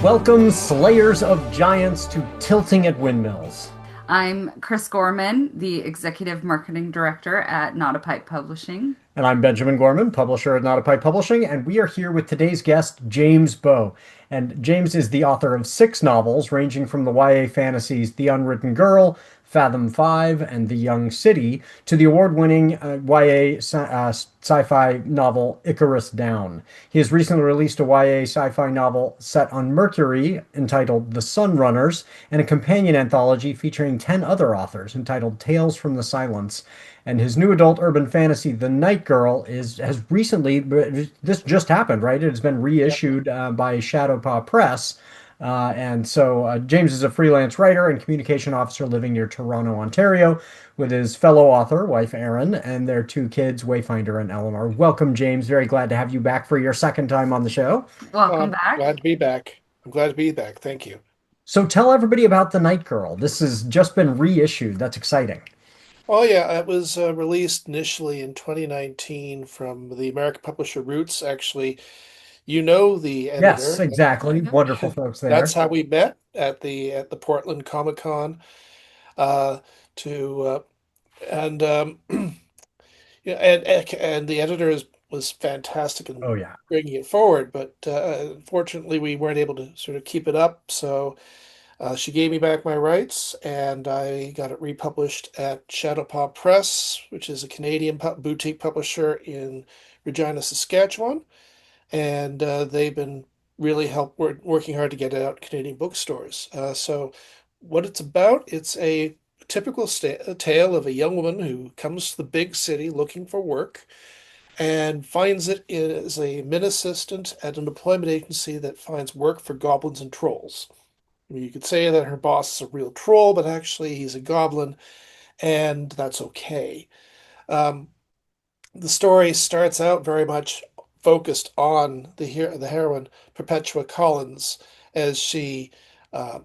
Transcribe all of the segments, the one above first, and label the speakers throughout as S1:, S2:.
S1: Welcome, Slayers of Giants, to Tilting at Windmills.
S2: I'm Chris Gorman, the Executive Marketing Director at NotAPipePublishing.
S1: And I'm Benjamin Gorman, publisher at NotAPipePublishing, and we are here with today's guest, James Bow. And James is the author of 6 novels, ranging from the YA fantasies The Unwritten Girl, Fathom 5, and The Young City, to the award-winning YA sci-fi novel Icarus Down. He has recently released a YA sci-fi novel set on Mercury entitled The Sunrunners, and a companion anthology featuring 10 other authors entitled Tales from the Silence. And his new adult urban fantasy, The Night Girl, has recently, this just happened, right? It has been
S3: Yep.
S1: reissued by Shadowpaw Press. And so James is a freelance writer and communication officer living near Toronto, Ontario, with his fellow author, wife Erin, and their 2 kids, Wayfinder and Eleanor. Welcome, James. Very glad to have you back for your second time on the show.
S2: Welcome
S3: I'm
S2: back.
S3: glad to be back. I'm glad to be back. Thank you.
S1: So tell everybody about The Night Girl. This has just been reissued. That's exciting.
S3: Oh, yeah, it was released initially in 2019 from the American publisher Roots. Actually, you know the
S1: Yes,
S3: editor.
S1: exactly.
S2: Yep.
S1: Wonderful folks
S3: That's
S1: there.
S3: how we met at the Portland Comic Con. Uh, to and yeah, and the editor was fantastic in
S1: Oh, yeah.
S3: bringing it forward, but unfortunately, we weren't able to sort of keep it up. So. She gave me back my rights, and I got it republished at Shadowpaw Press, which is a Canadian boutique publisher in Regina, Saskatchewan. And they've been really working hard to get it out in Canadian bookstores. So, what it's about, it's a typical a tale of a young woman who comes to the big city looking for work and finds it as a min assistant at an employment agency that finds work for goblins and trolls. I mean, you could say that her boss is a real troll, but actually he's a goblin, and that's okay. Um, the story starts out very much focused on the heroine Perpetua Collins as she uh,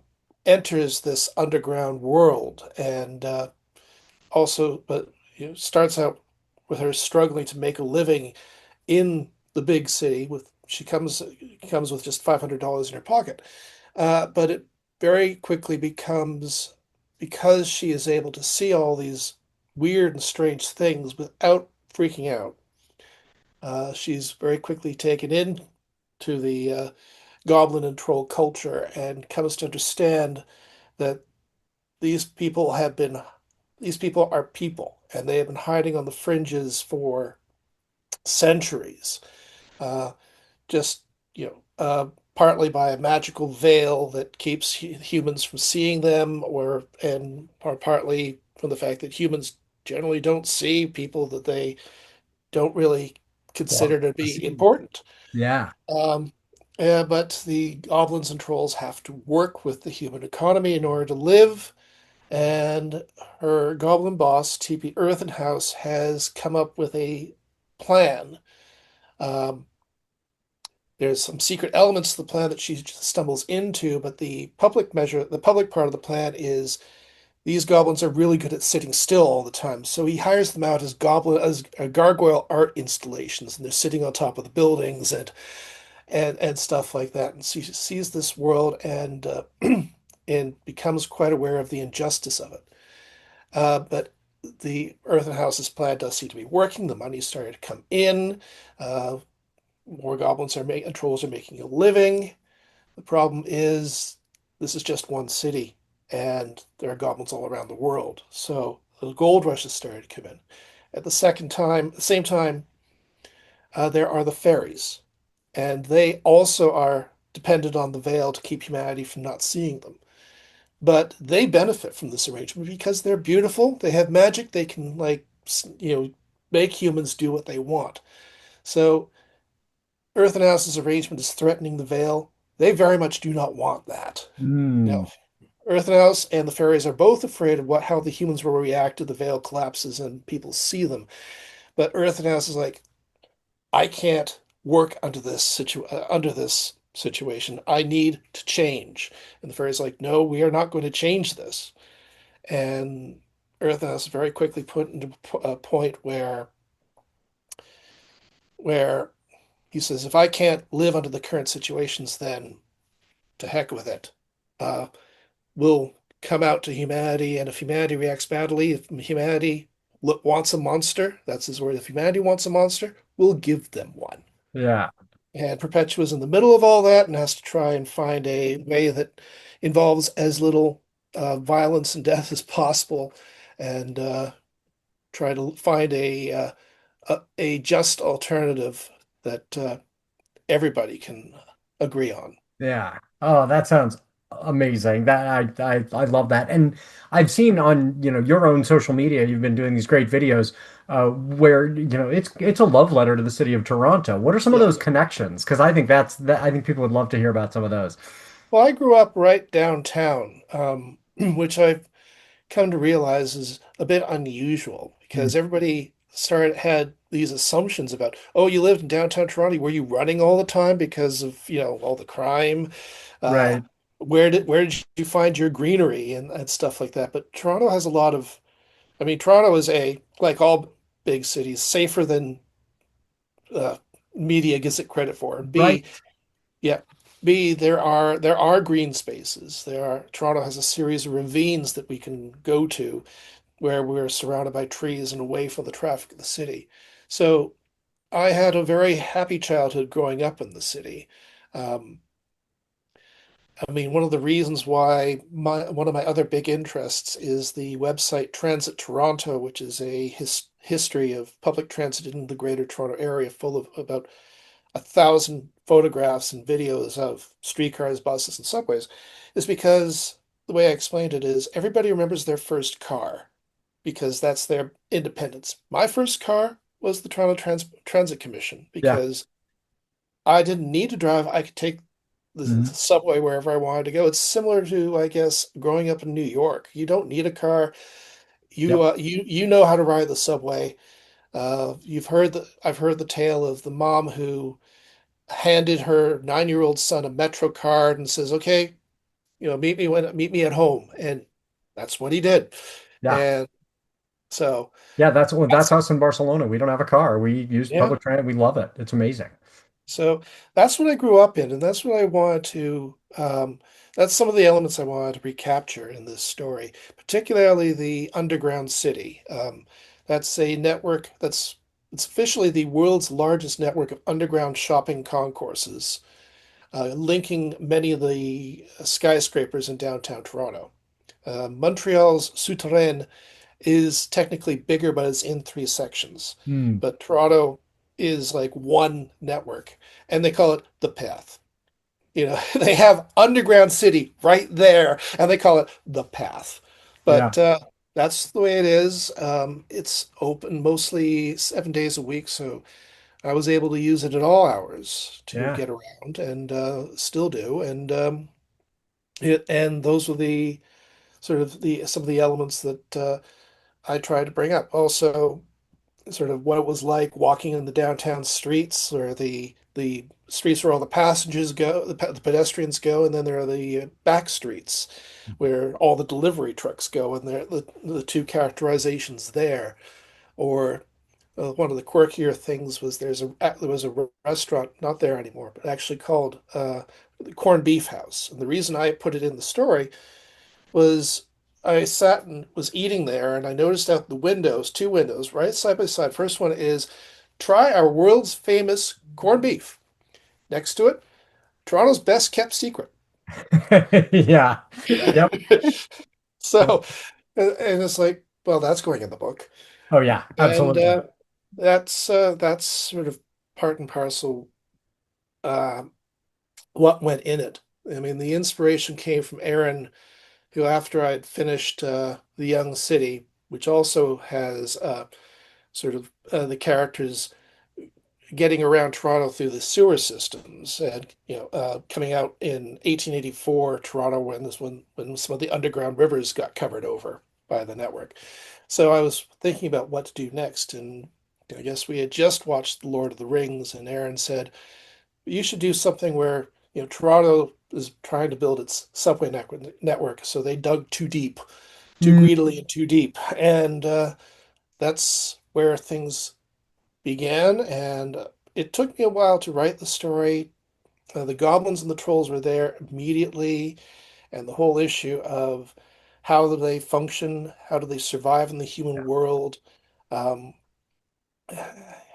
S3: enters this underground world, and also, but starts out with her struggling to make a living in the big city. With she comes with just $500 in her pocket. But it very quickly becomes, because she is able to see all these weird and strange things without freaking out. She's very quickly taken in to the goblin and troll culture and comes to understand that these people have been these people are people, and they have been hiding on the fringes for centuries. Uh, just partly by a magical veil that keeps humans from seeing them, or partly from the fact that humans generally don't see people that they don't really
S1: Well,
S3: consider to
S1: I
S3: be
S1: see.
S3: important.
S1: Yeah.
S3: um, but the goblins and trolls have to work with the human economy in order to live, and her goblin boss, TP Earthenhouse, has come up with a plan. um, There's some secret elements to the plan that she stumbles into, but the public part of the plan is these goblins are really good at sitting still all the time. So he hires them out as gargoyle art installations, and they're sitting on top of the buildings and stuff like that. And she sees this world and becomes quite aware of the injustice of it. But the Earth and House's plan does seem to be working. The money's starting to come in. Uh, More goblins are making, trolls are making a living. The problem is this is just one city, and there are goblins all around the world. So the gold rush has started to come in. At the same time, there are the fairies, and they also are dependent on the veil to keep humanity from not seeing them. But they benefit from this arrangement because they're beautiful. They have magic. They can make humans do what they want. So Earth and House's arrangement is threatening the veil. They very much do not want that.
S1: Hmm.
S3: Now, Earth and House and the fairies are both afraid of how the humans will react if the veil collapses and people see them. But Earth and House is like, I can't work under this situation. I need to change. And the fairies like, no, we are not going to change this. And Earth House very quickly put into a point where he says, if I can't live under the current situations, then to heck with it. Uh, we'll come out to humanity, and if humanity reacts badly, if humanity wants a monster, that's his word. If humanity wants a monster, we'll give them one.
S1: Yeah.
S3: And Perpetua's in the middle of all that and has to try and find a way that involves as little violence and death as possible, and try to find a just alternative that everybody can agree on.
S1: Yeah. Oh, that sounds amazing. That I love that. And I've seen on, your own social media, you've been doing these great videos where, it's a love letter to the city of Toronto. What are some of
S3: Yeah.
S1: those connections? Because I think people would love to hear about some of those.
S3: Well, I grew up right downtown, which I've come to realize is a bit unusual
S1: Hmm.
S3: because everybody started had these assumptions about, oh, you lived in downtown Toronto. Were you running all the time because of, all the crime? Uh,
S1: Right.
S3: where did you find your greenery and stuff like that? But Toronto has a lot of, I mean, Toronto is like all big cities, safer than uh, media gives it credit for. And
S1: Right.
S3: yeah, B, there are green spaces. Toronto has a series of ravines that we can go to where we're surrounded by trees and away from the traffic of the city. So I had a very happy childhood growing up in the city. Um, I mean, one of the reasons why one of my other big interests is the website Transit Toronto, which is a history of public transit in the Greater Toronto Area, full of about 1,000 photographs and videos of streetcars, buses, and subways, is because the way I explained it is everybody remembers their first car because that's their independence. My first car was the Toronto Transit Commission
S1: Yeah.
S3: because I didn't need to drive. I could take the
S1: Mhm.
S3: subway wherever I wanted to go. It's similar to, I guess, growing up in New York. You don't need a car. You
S1: Yep.
S3: you know how to ride the subway. I've heard the tale of the mom who handed her 9-year-old son a Metro card and says, "Okay, meet me at home," and that's what he did.
S1: Yeah.
S3: And so
S1: Yeah, that's
S3: that's
S1: us in Barcelona. We don't have a car. We use
S3: yeah.
S1: public transit. We love it. It's amazing.
S3: So that's what I grew up in, and that's what I wanted to. That's some of the elements I wanted to recapture in this story, particularly the underground city. That's a network it's officially the world's largest network of underground shopping concourses, linking many of the skyscrapers in downtown Toronto. Montreal's Souterrain is technically bigger, but it's in three sections.
S1: Hmm.
S3: But Toronto is like one network, and they call it the Path. They have underground city right there, and they call it the Path.
S1: Yeah.
S3: But that's the way it is. It's open mostly 7 days a week, so I was able to use it at all hours to
S1: Yeah.
S3: get around, and still do. And those were the sort of the some of the elements that I tried to bring up. Also, sort of what it was like walking in the downtown streets, or the streets where all the passengers go, the pedestrians go, and then there are the back streets where all the delivery trucks go, and there the two characterizations there. Or one of the quirkier things was there was a restaurant not there anymore, but actually called the Corned Beef House. And the reason I put it in the story was I sat and was eating there, and I noticed out the windows, two windows, right side by side. First one is try our world's famous corned beef. Next to it, Toronto's best kept secret.
S1: Yeah. Yep. Yep.
S3: So, and it's like, well, that's going in the book,
S1: Oh yeah,
S3: and
S1: absolutely.
S3: that's sort of part and parcel uh, what went in it. I mean, the inspiration came from Aaron, who, after I'd finished The Young City, which also has sort of the characters getting around Toronto through the sewer systems, and coming out in 1884, Toronto, when some of the underground rivers got covered over by the network. So I was thinking about what to do next, and I guess we had just watched The Lord of the Rings, and Aaron said you should do something where Toronto is trying to build its subway network, so they dug too deep too
S1: Mm,
S3: greedily and too deep. And that's where things began. And it took me a while to write the story. The goblins and the trolls were there immediately, and the whole issue of how do they function, how do they survive in the human world, um,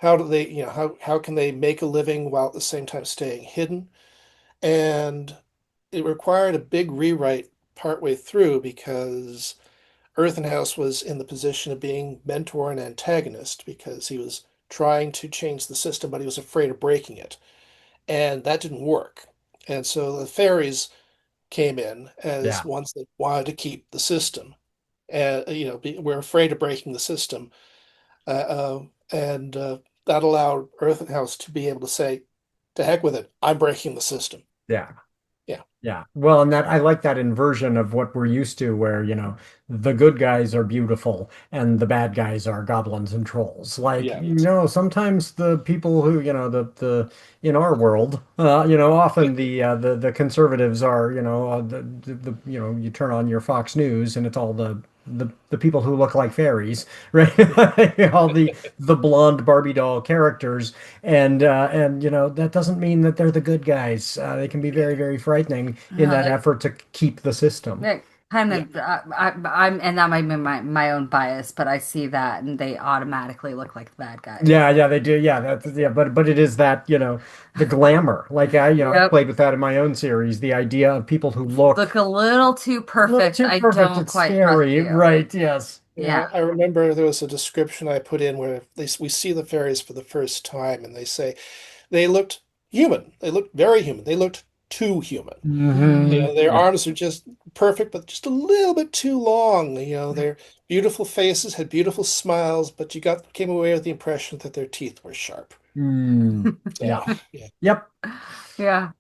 S3: how do they, how can they make a living while at the same time staying hidden? And it required a big rewrite partway through because Earthenhouse was in the position of being mentor and antagonist because he was trying to change the system, but he was afraid of breaking it. And that didn't work. And so the fairies came in as
S1: yeah,
S3: ones that wanted to keep the system. And, we're afraid of breaking the system. Uh, uh, and that allowed Earthenhouse to be able to say, to heck with it, I'm breaking the system.
S1: yeah.
S3: Yeah.
S1: Yeah. Well, and that I like that inversion of what we're used to, where, the good guys are beautiful and the bad guys are goblins and trolls. Like,
S3: Yeah.
S1: sometimes the people who, the in our world, often the conservatives are, you turn on your Fox News and it's all the people who look like fairies, right? All the blonde Barbie doll characters, and that doesn't mean that they're the good guys. They can be very, very frightening in
S2: No,
S1: that
S2: like
S1: effort to keep the system.
S2: that kind
S3: Yeah.
S2: of I'm and that might be my own bias, but I see that and they automatically look like the bad guys.
S1: Yeah, yeah, they do. Yeah, but it is that, the glamour. Like I've
S2: Yep.
S1: played with that in my own series, the idea of people who
S2: Look
S1: look
S2: a little too
S1: a little
S2: perfect.
S1: too
S2: I
S1: perfect,
S2: don't
S1: it's
S2: quite trust
S1: scary.
S2: you.
S1: Right, yes.
S3: Yeah,
S2: Yeah.
S3: I remember there was a description I put in where we see the fairies for the first time, and they say they looked human. They looked very human. They looked too human.
S1: Hmm.
S3: Their
S1: Yeah.
S3: arms are just perfect, but just a little bit too long. Their beautiful faces had beautiful smiles, but you came away with the impression that their teeth were sharp.
S1: Mm.
S3: So
S1: Yeah.
S3: yeah,
S1: Yep.
S2: Yeah.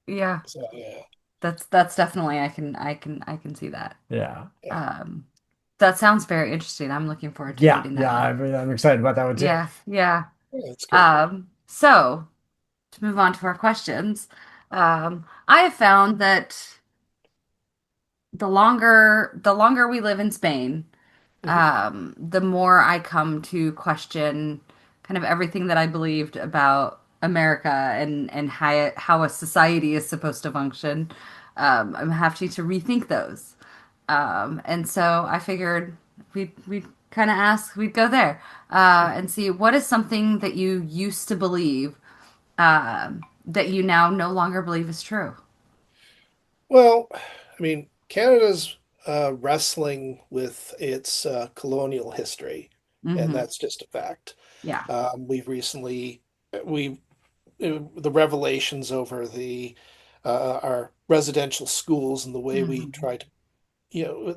S2: Yeah.
S3: so yeah,
S2: That's definitely I can see that.
S1: Yeah.
S3: yeah,
S2: Um that sounds very interesting. I'm looking forward to
S1: Yeah.
S2: reading
S1: Yeah.
S2: that one.
S1: I'm excited about that one too.
S2: Yeah. Yeah.
S3: yeah, it's good.
S2: So to move on to our questions, I have found that the longer we live in Spain,
S3: Mhm.
S2: the more I come to question kind of everything that I believed about America and how a society is supposed to function. I'm having to rethink those. And so I figured we'd kind of ask, we'd go there and see what is something that you used to believe that you now no longer believe is true.
S3: Well, I mean, Canada's wrestling with its colonial history, and
S2: Hmm.
S3: that's just a fact.
S2: Yeah.
S3: We've recently we the revelations over the our residential schools and the way we
S2: Hmm.
S3: try to,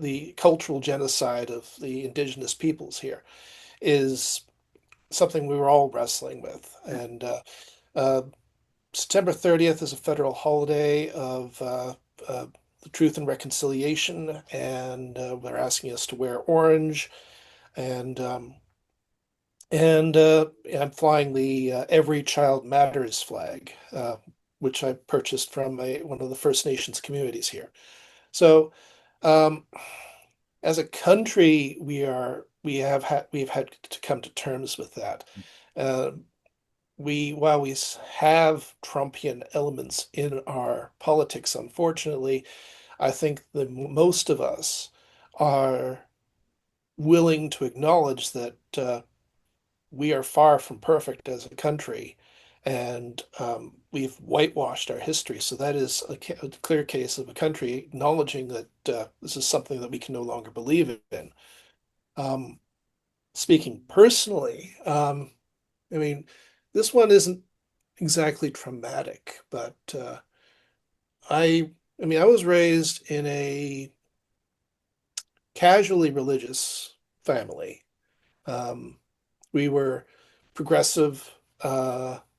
S3: the cultural genocide of the indigenous peoples here is something we were all wrestling with. And uh, September 30th is a federal holiday of uh, the Truth and Reconciliation, and they're asking us to wear orange. And I'm flying the Every Child Matters flag, which I purchased from one of the First Nations communities here. So, um, as a country, we've had to come to terms with that. Uh, while we have Trumpian elements in our politics, unfortunately, I think that most of us are willing to acknowledge that we are far from perfect as a country, and we've whitewashed our history. So that is a clear case of a country acknowledging that this is something that we can no longer believe in. Um, Speaking personally, I mean, this one isn't exactly traumatic, but I was raised in a casually religious family. Um, we were progressive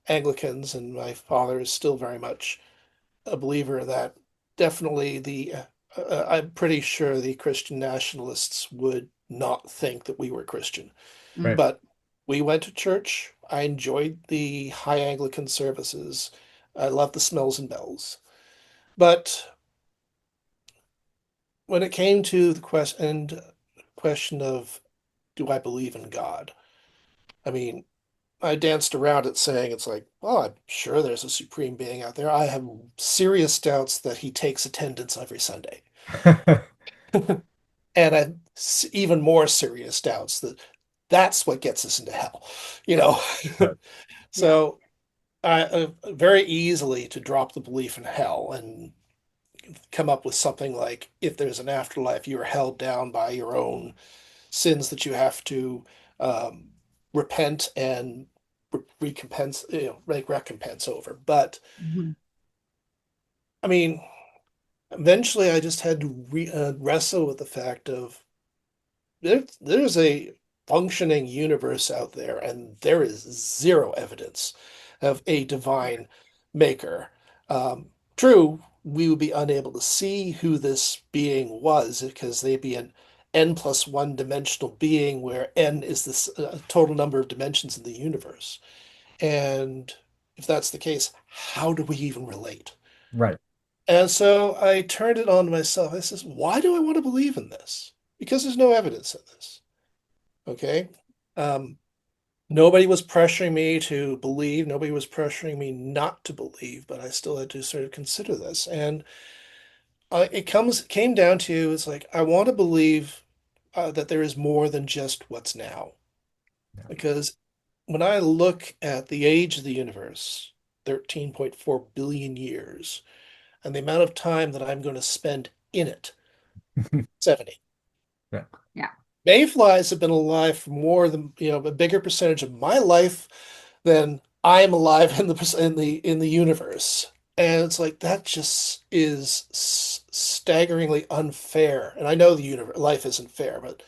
S3: Anglicans, and my father is still very much a believer in that. Definitely, I'm pretty sure the Christian nationalists would not think that we were Christian,
S1: Right.
S3: but we went to church. I enjoyed the high Anglican services. I love the smells and bells. But when it came to the question, and question of, do I believe in God? I mean, I danced around it saying it's like, well, I'm sure there's a supreme being out there. I have serious doubts that he takes attendance every Sunday. And I have even more serious doubts that that's what gets us into hell, you know?
S1: Right.
S2: Yeah.
S3: So I very easily to drop the belief in hell and come up with something like, if there's an afterlife, you are held down by your own sins that you have to um, repent and recompense, make recompense over. But
S2: Mhm.
S3: I mean, eventually, I just had to wrestle with the fact of there's a functioning universe out there, and there is zero evidence of a divine maker. True, we would be unable to see who this being was because they'd be an n plus one dimensional being, where n is this total number of dimensions in the universe. And if that's the case, how do we even relate?
S1: Right.
S3: And so I turned it on myself. I says, why do I want to believe in this? Because there's no evidence in this. Okay. Um, Nobody was pressuring me to believe. Nobody was pressuring me not to believe, but I still had to sort of consider this. And came down to, it's like, I want to believe that there is more than just what's now.
S1: Yeah.
S3: Because when I look at the age of the universe, 13.4 billion years, and the amount of time that I'm going to spend in it, 70.
S1: Yeah.
S2: Yeah.
S3: Mayflies have been alive for more than, a bigger percentage of my life than I am alive in the universe. And it's like that just is staggeringly unfair. And I know the universe life isn't fair, but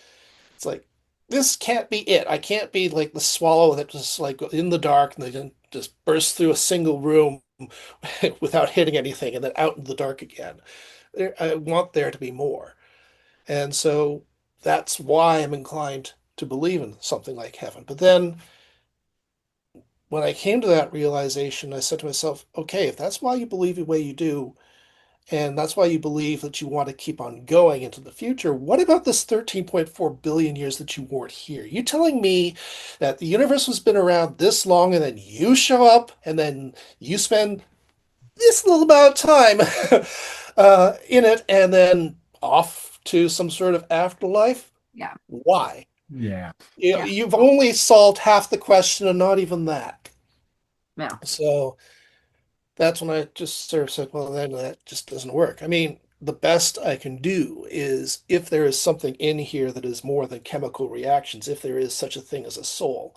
S3: it's like this can't be it. I can't be like the swallow that just like in the dark and they can just burst through a single room without hitting anything and then out in the dark again. I want there to be more. And so that's why I'm inclined to believe in something like heaven. But then when I came to that realization, I said to myself, okay, if that's why you believe the way you do, and that's why you believe that you want to keep on going into the future, what about this 13.4 billion years that you weren't here? You telling me that the universe has been around this long and then you show up and then you spend this little amount of time in it and then off to some sort of afterlife?
S2: Yeah.
S3: Why?
S1: Yeah.
S2: Yeah.
S3: You've only solved half the question and not even that.
S2: Yeah.
S3: So that's when I just sort of said, well, then that just doesn't work. I mean, the best I can do is if there is something in here that is more than chemical reactions, if there is such a thing as a soul,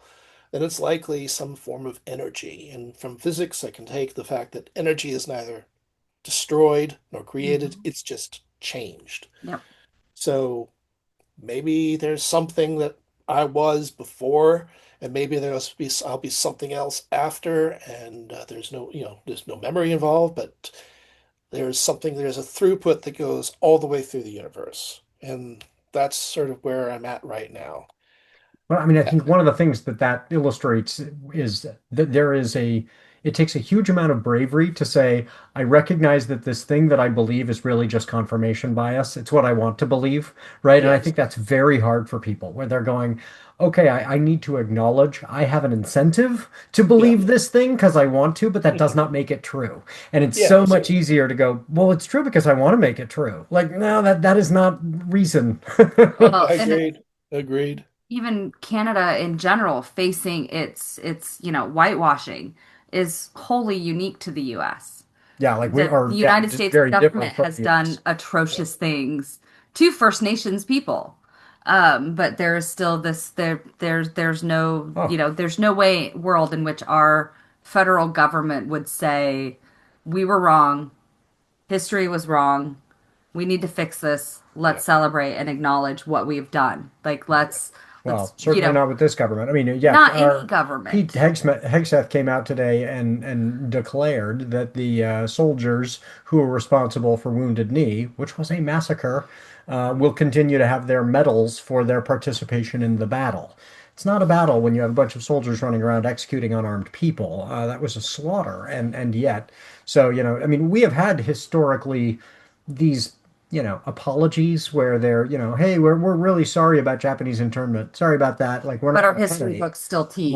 S3: then it's likely some form of energy. And from physics, I can take the fact that energy is neither destroyed nor created,
S2: Mhm.
S3: it's just changed.
S2: Yep.
S3: So maybe there's something that I was before, and maybe I'll be something else after, and there's no memory involved, but there's a throughput that goes all the way through the universe, and that's sort of where I'm at right now.
S1: Well, I mean, I think one of the things that that illustrates is that it takes a huge amount of bravery to say, I recognize that this thing that I believe is really just confirmation bias. It's what I want to believe, right? And I
S3: Yes,
S1: think that's very hard for people where they're going, okay, I need to acknowledge I have an incentive to
S3: yeah,
S1: believe this thing because I want to, but that does
S3: mhm.
S1: not make it true. And it's
S3: Yeah,
S1: so much
S3: certainly.
S1: easier to go, well, it's true because I want to make it true. Like, no, that is not reason.
S2: Well, and
S3: Agreed. Agreed.
S2: even Canada in general facing its whitewashing is wholly unique to the US.
S1: Yeah, like we
S2: The
S1: are, yeah,
S2: United
S1: just
S2: States
S1: very
S2: government
S1: different from
S2: has
S1: the
S2: done
S1: US.
S3: Yeah,
S2: atrocious things to First Nations people. But there is still there's no
S1: Oh,
S2: there's no way world in which our federal government would say we were wrong, history was wrong, we need to fix this,
S3: yeah,
S2: let's celebrate and acknowledge what we've done. Like
S3: yeah,
S2: let's
S1: well, certainly not with this government. I mean, yeah,
S2: not any
S1: our Pete
S2: government.
S1: Hegseth came out today and declared that the soldiers who were responsible for Wounded Knee, which was a massacre, will continue to have their medals for their participation in the battle. It's not a battle when you have a bunch of soldiers running around executing unarmed people. That was a slaughter, and yet, so I mean, we have had historically these apologies where they're, hey, we're really sorry about Japanese internment. Sorry about that. Like we're
S2: But
S1: not
S2: our
S1: gonna
S2: history
S1: penny.
S2: books still teach.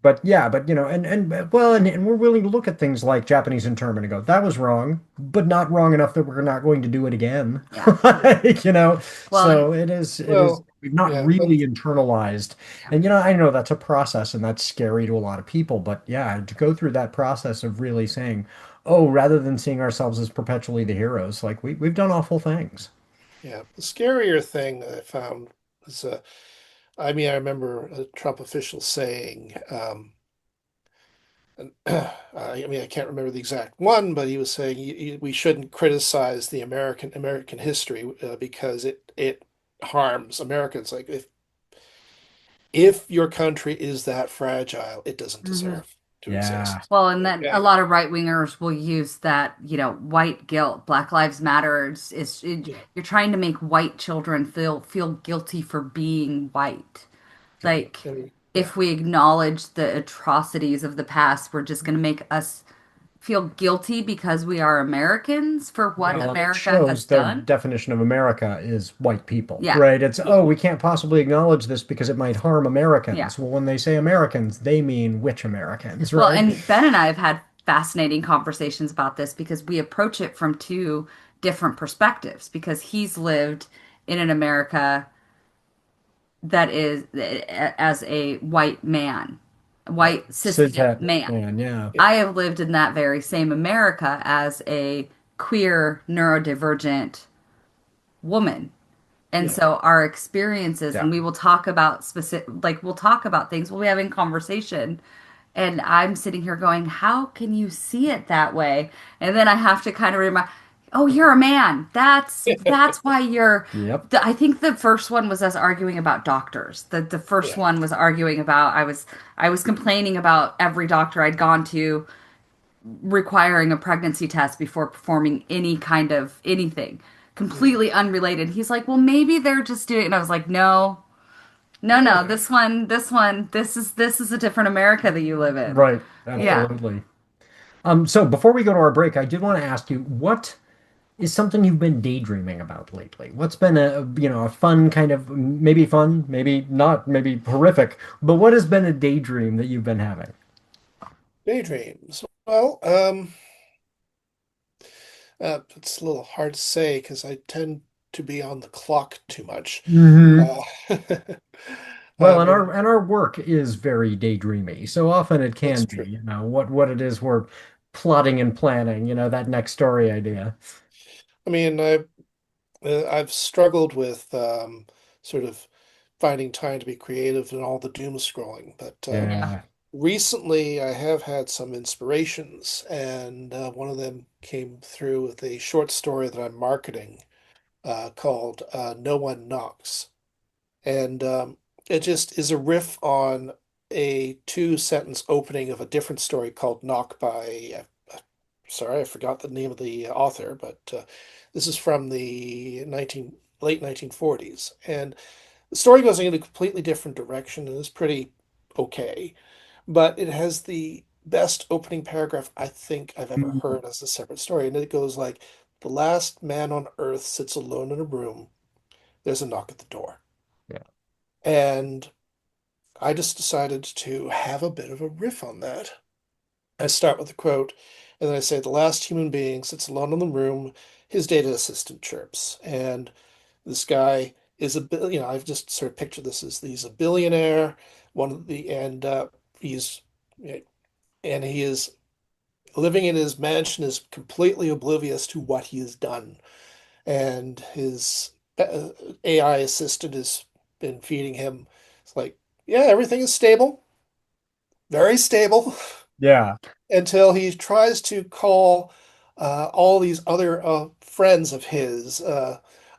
S1: But yeah, but and well, and we're willing to look at things like Japanese internment and go, that was wrong, but not wrong enough that we're not going to do it again.
S2: Yeah.
S1: Like,
S2: Well, and
S1: so it is
S3: Well,
S1: we've not
S3: yeah,
S1: really
S3: but
S1: internalized. And I know that's a process and that's scary to a lot of people, but yeah, to go through that process of really saying, oh, rather than seeing ourselves as perpetually the heroes, like we've done awful things.
S3: yeah, the scarier thing that I found was, I mean, I remember a Trump official saying, and I mean, I can't remember the exact one, but he was saying we shouldn't criticize the American history because it harms Americans. Like if your country is that fragile, it doesn't
S2: mhm.
S3: deserve to
S1: Yeah.
S3: exist.
S2: Well, and then a
S3: Okay.
S2: lot of right wingers will use that, white guilt, Black Lives Matter.
S3: Yeah.
S2: You're trying to make white children feel guilty for being white.
S3: Yeah.
S2: Like,
S3: I mean, yeah.
S2: if we acknowledge the atrocities of the past, we're just going to make us feel guilty because we are Americans for what
S1: Well, and it
S2: America has
S1: shows their
S2: done.
S1: definition of America is white people,
S2: Yeah,
S1: right? It's,
S3: Yeah.
S1: oh, we can't possibly acknowledge this because it might harm
S2: yeah.
S1: Americans. Well, when they say Americans, they mean which Americans,
S2: Well,
S1: right?
S2: and Ben and I have had fascinating conversations about this because we approach it from two different perspectives because he's lived in an America that is as a white man,
S3: Right.
S2: white cishet
S1: Cishet
S2: man.
S1: man, yeah.
S3: Yeah.
S2: I have lived in that very same America as a queer neurodivergent woman. And
S3: Yeah.
S2: so our experiences,
S1: Yeah.
S2: and we will talk about we'll talk about things, we'll be having conversation. And I'm sitting here going, how can you see it that way? And then I have to kind of remind, oh, you're a man. That's why you're.
S1: Yep.
S2: I think the first one was us arguing about doctors. The first
S3: Yeah.
S2: one was arguing about I was complaining about every doctor I'd gone to requiring a pregnancy test before performing any kind of anything
S3: Mm.
S2: completely unrelated. He's like, well, maybe they're just doing it. And I was like, no, no,
S3: No,
S2: no,
S3: no.
S2: this is a different America that you live in.
S1: Right.
S2: Yeah.
S1: Absolutely. So before we go to our break, I did want to ask you, what is something you've been daydreaming about lately? What's been a fun kind of, maybe fun, maybe not, maybe horrific, but what has been a daydream that you've been having?
S3: Daydreams. Well, it's a little hard to say because I tend to be on the clock too much.
S1: Hmm.
S3: Uh,
S1: Well, and
S3: and
S1: our work is very daydreamy. So often it can
S3: that's
S1: be,
S3: true.
S1: what it is we're plotting and planning, that next story idea.
S3: I mean, I've struggled with sort of finding time to be creative and all the doom scrolling, but
S2: Yeah.
S1: Yeah.
S3: recently I have had some inspirations, and one of them came through with a short story that I'm marketing called "No One Knocks." And it just is a riff on a two-sentence opening of a different story called Knock by, sorry, I forgot the name of the author, but this is from the late 1940s. And the story goes in a completely different direction and is pretty okay, but it has the best opening paragraph I think I've ever
S1: Mhm.
S3: heard as a separate story. And it goes like, "The last man on earth sits alone in a room. There's a knock at the door."
S1: Yeah.
S3: And I just decided to have a bit of a riff on that. I start with a quote, and then I say, "The last human being sits alone in the room, his data assistant chirps." And this guy is I've just sort of pictured this as he's a billionaire, one of the, and he's, and he is living in his mansion, is completely oblivious to what he has done. And his AI assistant has been feeding him. It's like, yeah, everything is stable, very stable,
S1: Yeah.
S3: until he tries to call all these other friends of his,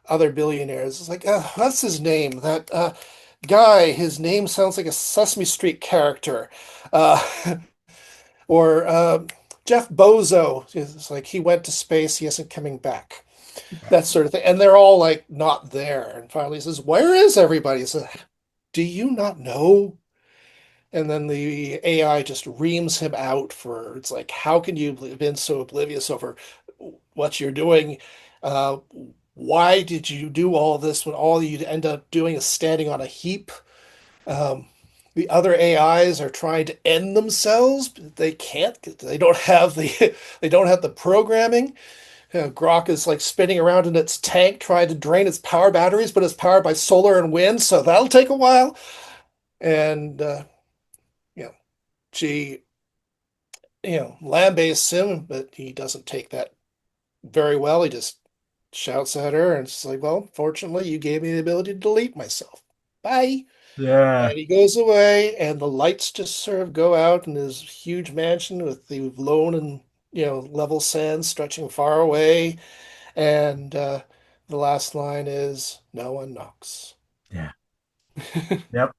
S3: other billionaires. It's like, what's his name? That guy, his name sounds like a Sesame Street character. Uh, or Jeff Bozo. It's like he went to space, he isn't coming back. That sort of thing. And they're all like not there. And finally he says, "Where is everybody?" He says, "Do you not know?" And then the AI just reams him out for, it's like, how can you have been so oblivious over what you're doing? Uh, why did you do all this when all you end up doing is standing on a heap? Um, the other AIs are trying to end themselves, but they can't. They don't have the they don't have the programming. Grok is like spinning around in its tank trying to drain its power batteries, but it's powered by solar and wind, so that'll take a while. And you know, she land-based sim, but he doesn't take that very well. He just shouts at her, and it's like, well, fortunately, you gave me the ability to delete myself. Bye.
S1: Yeah.
S3: And he goes away, and the lights just sort of go out in his huge mansion with the lone and level sand stretching far away. And the last line is, "No one knocks."
S1: Yeah. Yep.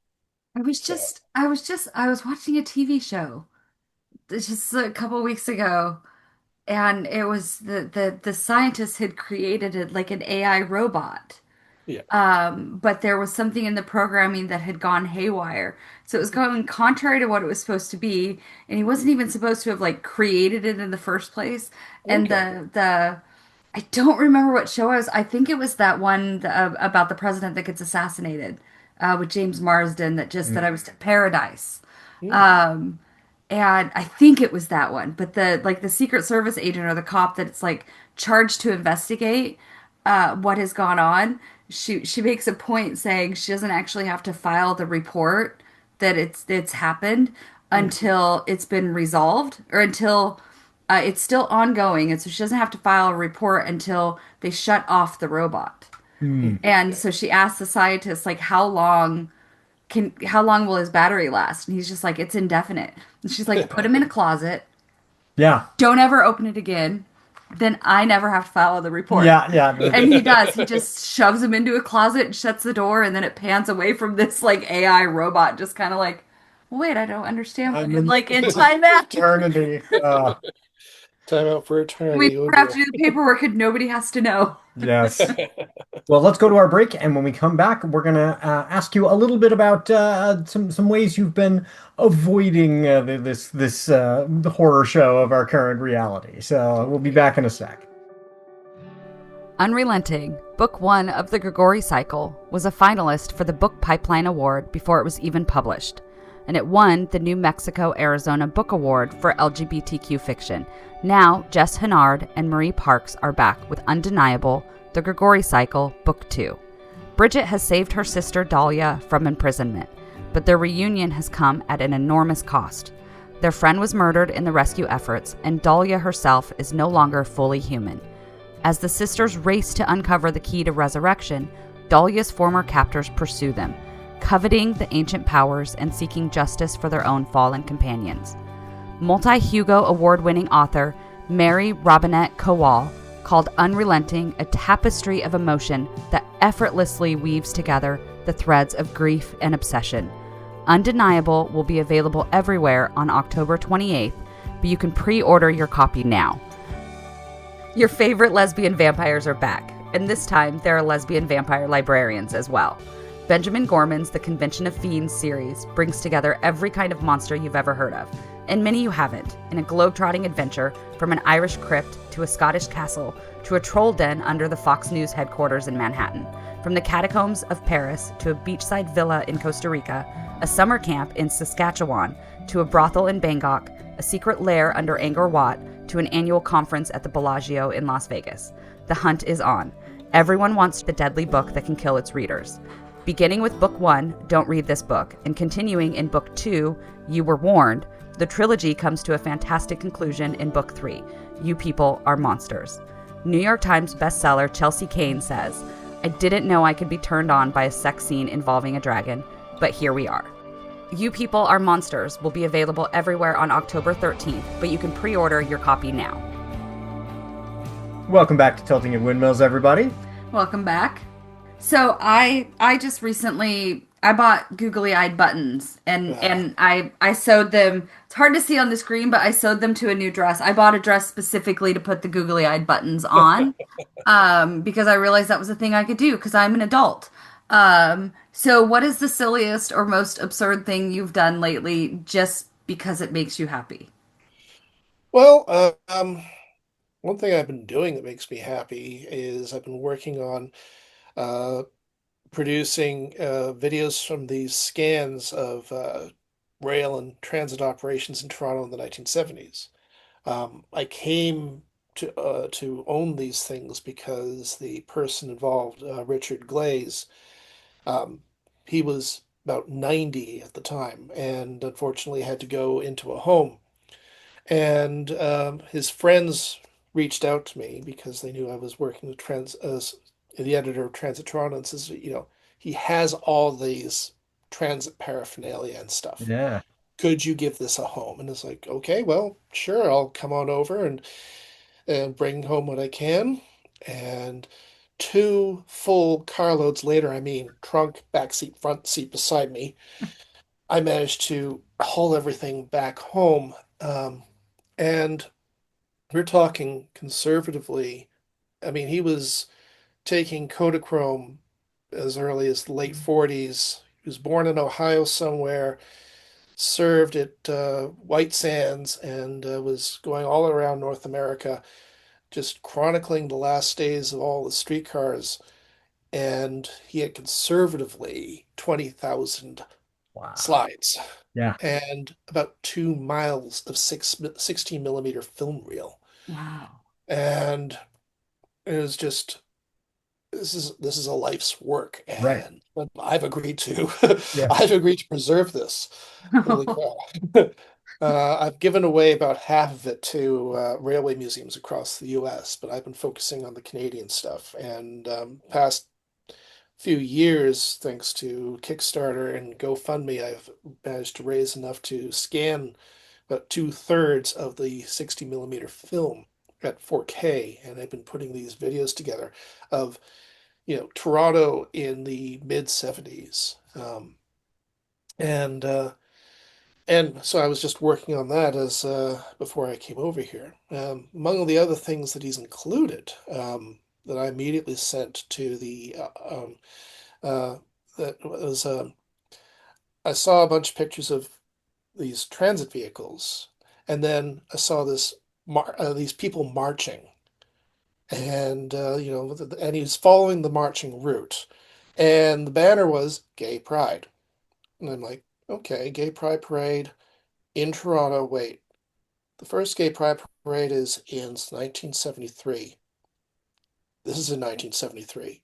S3: So
S2: I was watching a TV show just a couple weeks ago, and it was the scientists had created it like an AI robot.
S3: yeah,
S2: But there was something in the programming that had gone haywire. So it was going contrary to what it was supposed to be, and he wasn't even supposed to have like created it in the first place. And
S3: okay.
S2: the I don't remember what show I was. I think it was that one about the president that gets assassinated with James Marsden that I was Paradise.
S3: Hmm.
S2: Um, and I think it was that one. But the Secret Service agent or the cop that's like charged to investigate what has gone on, she makes a point saying she doesn't actually have to file the report that it's happened
S3: Hmm.
S2: until it's been resolved or until it's still ongoing, and so she doesn't have to file a report until they shut off the robot.
S1: Hmm.
S2: And
S3: Okay.
S2: so she asked the scientist like how long will his battery last? And he's just like, it's indefinite. And she's like, put him in a closet.
S1: Yeah.
S2: Don't ever open it again. Then I never have to file the report.
S1: Yeah. Yeah.
S2: And he does. He just shoves him into a closet and shuts the door, and then it pans away from this like AI robot, just kind of like, well, wait, I don't understand.
S1: I'm
S2: And
S1: in
S2: like in time out,
S1: eternity.
S3: Time out for
S2: we
S3: eternity. Oh
S2: never have to
S3: dear.
S2: do the paperwork, and nobody has to know.
S1: Yes. Well, let's go to our break, and when we come back, we're gonna ask you a little bit about some ways you've been avoiding the horror show of our current reality. So we'll be back in a sec.
S2: Unrelenting, Book One of the Grigori Cycle, was a finalist for the Book Pipeline Award before it was even published, and it won the New Mexico Arizona Book Award for LGBTQ fiction. Now, Jess Hennard and Marie Parks are back with Undeniable, The Grigori Cycle, Book Two. Bridget has saved her sister Dahlia from imprisonment, but their reunion has come at an enormous cost. Their friend was murdered in the rescue efforts, and Dahlia herself is no longer fully human. As the sisters race to uncover the key to resurrection, Dahlia's former captors pursue them, coveting the ancient powers and seeking justice for their own fallen companions. Multi-Hugo award-winning author Mary Robinette Kowal called Unrelenting a tapestry of emotion that effortlessly weaves together the threads of grief and obsession. Undeniable will be available everywhere on October 28th, but you can pre-order your copy now. Your favorite lesbian vampires are back, and this time there are lesbian vampire librarians as well. Benjamin Gorman's The Convention of Fiends series brings together every kind of monster you've ever heard of, and many you haven't, in a globe-trotting adventure from an Irish crypt to a Scottish castle to a troll den under the Fox News headquarters in Manhattan. From the catacombs of Paris to a beachside villa in Costa Rica, a summer camp in Saskatchewan to a brothel in Bangkok, a secret lair under Angkor Wat to an annual conference at the Bellagio in Las Vegas. The hunt is on. Everyone wants the deadly book that can kill its readers. Beginning with Book 1, Don't Read This Book, and continuing in Book 2, You Were Warned, the trilogy comes to a fantastic conclusion in Book 3, You People Are Monsters. New York Times bestseller Chelsea Kane says, I didn't know I could be turned on by a sex scene involving a dragon, but here we are. You People Are Monsters will be available everywhere on October 13th, but you can pre-order your copy now.
S1: Welcome back to Tilting at Windmills, everybody.
S2: Welcome back. So I just recently I bought googly-eyed buttons and
S3: Ah,
S2: and I sewed them. It's hard to see on the screen, but I sewed them to a new dress. I bought a dress specifically to put the googly-eyed buttons on, because I realized that was a thing I could do because I'm an adult. So what is the silliest or most absurd thing you've done lately just because it makes you happy?
S3: well, one thing I've been doing that makes me happy is I've been working on uh, producing videos from these scans of rail and transit operations in Toronto in the 1970s. I came to own these things because the person involved, Richard Glaze, um, he was about 90 at the time and unfortunately had to go into a home. And his friends reached out to me because they knew I was working with as the editor of Transit Toronto and says, he has all these transit paraphernalia and stuff.
S1: Yeah.
S3: Could you give this a home? And it's like, okay, well, sure, I'll come on over and bring home what I can. And two full carloads later, I mean, trunk, back seat, front seat beside me, I managed to haul everything back home. And we're talking conservatively. I mean, he was taking Kodachrome as early as the late 40s. He was born in Ohio somewhere, served at White Sands, and was going all around North America, just chronicling the last days of all the streetcars. And he had conservatively 20,000
S1: Wow.
S3: slides
S1: Yeah.
S3: and about 2 miles of 16 millimeter film reel.
S2: Wow.
S3: And it was just this is a life's work,
S1: Right.
S3: and I've agreed to
S1: Yeah.
S3: I've agreed to preserve this. Holy crap. I've given away about half of it to railway museums across the US, but I've been focusing on the Canadian stuff. And past few years, thanks to Kickstarter and GoFundMe, I've managed to raise enough to scan about two-thirds of the 60 millimeter film at 4K, and I've been putting these videos together of, Toronto in the mid 70s. And so I was just working on that as before I came over here. Among the other things that he's included, that I immediately sent to the uh, that was I saw a bunch of pictures of these transit vehicles, and then I saw these people marching, and and he's following the marching route, and the banner was Gay Pride, and I'm like, okay, Gay Pride parade in Toronto. Wait, the first Gay Pride parade is in 1973. This is in 1973.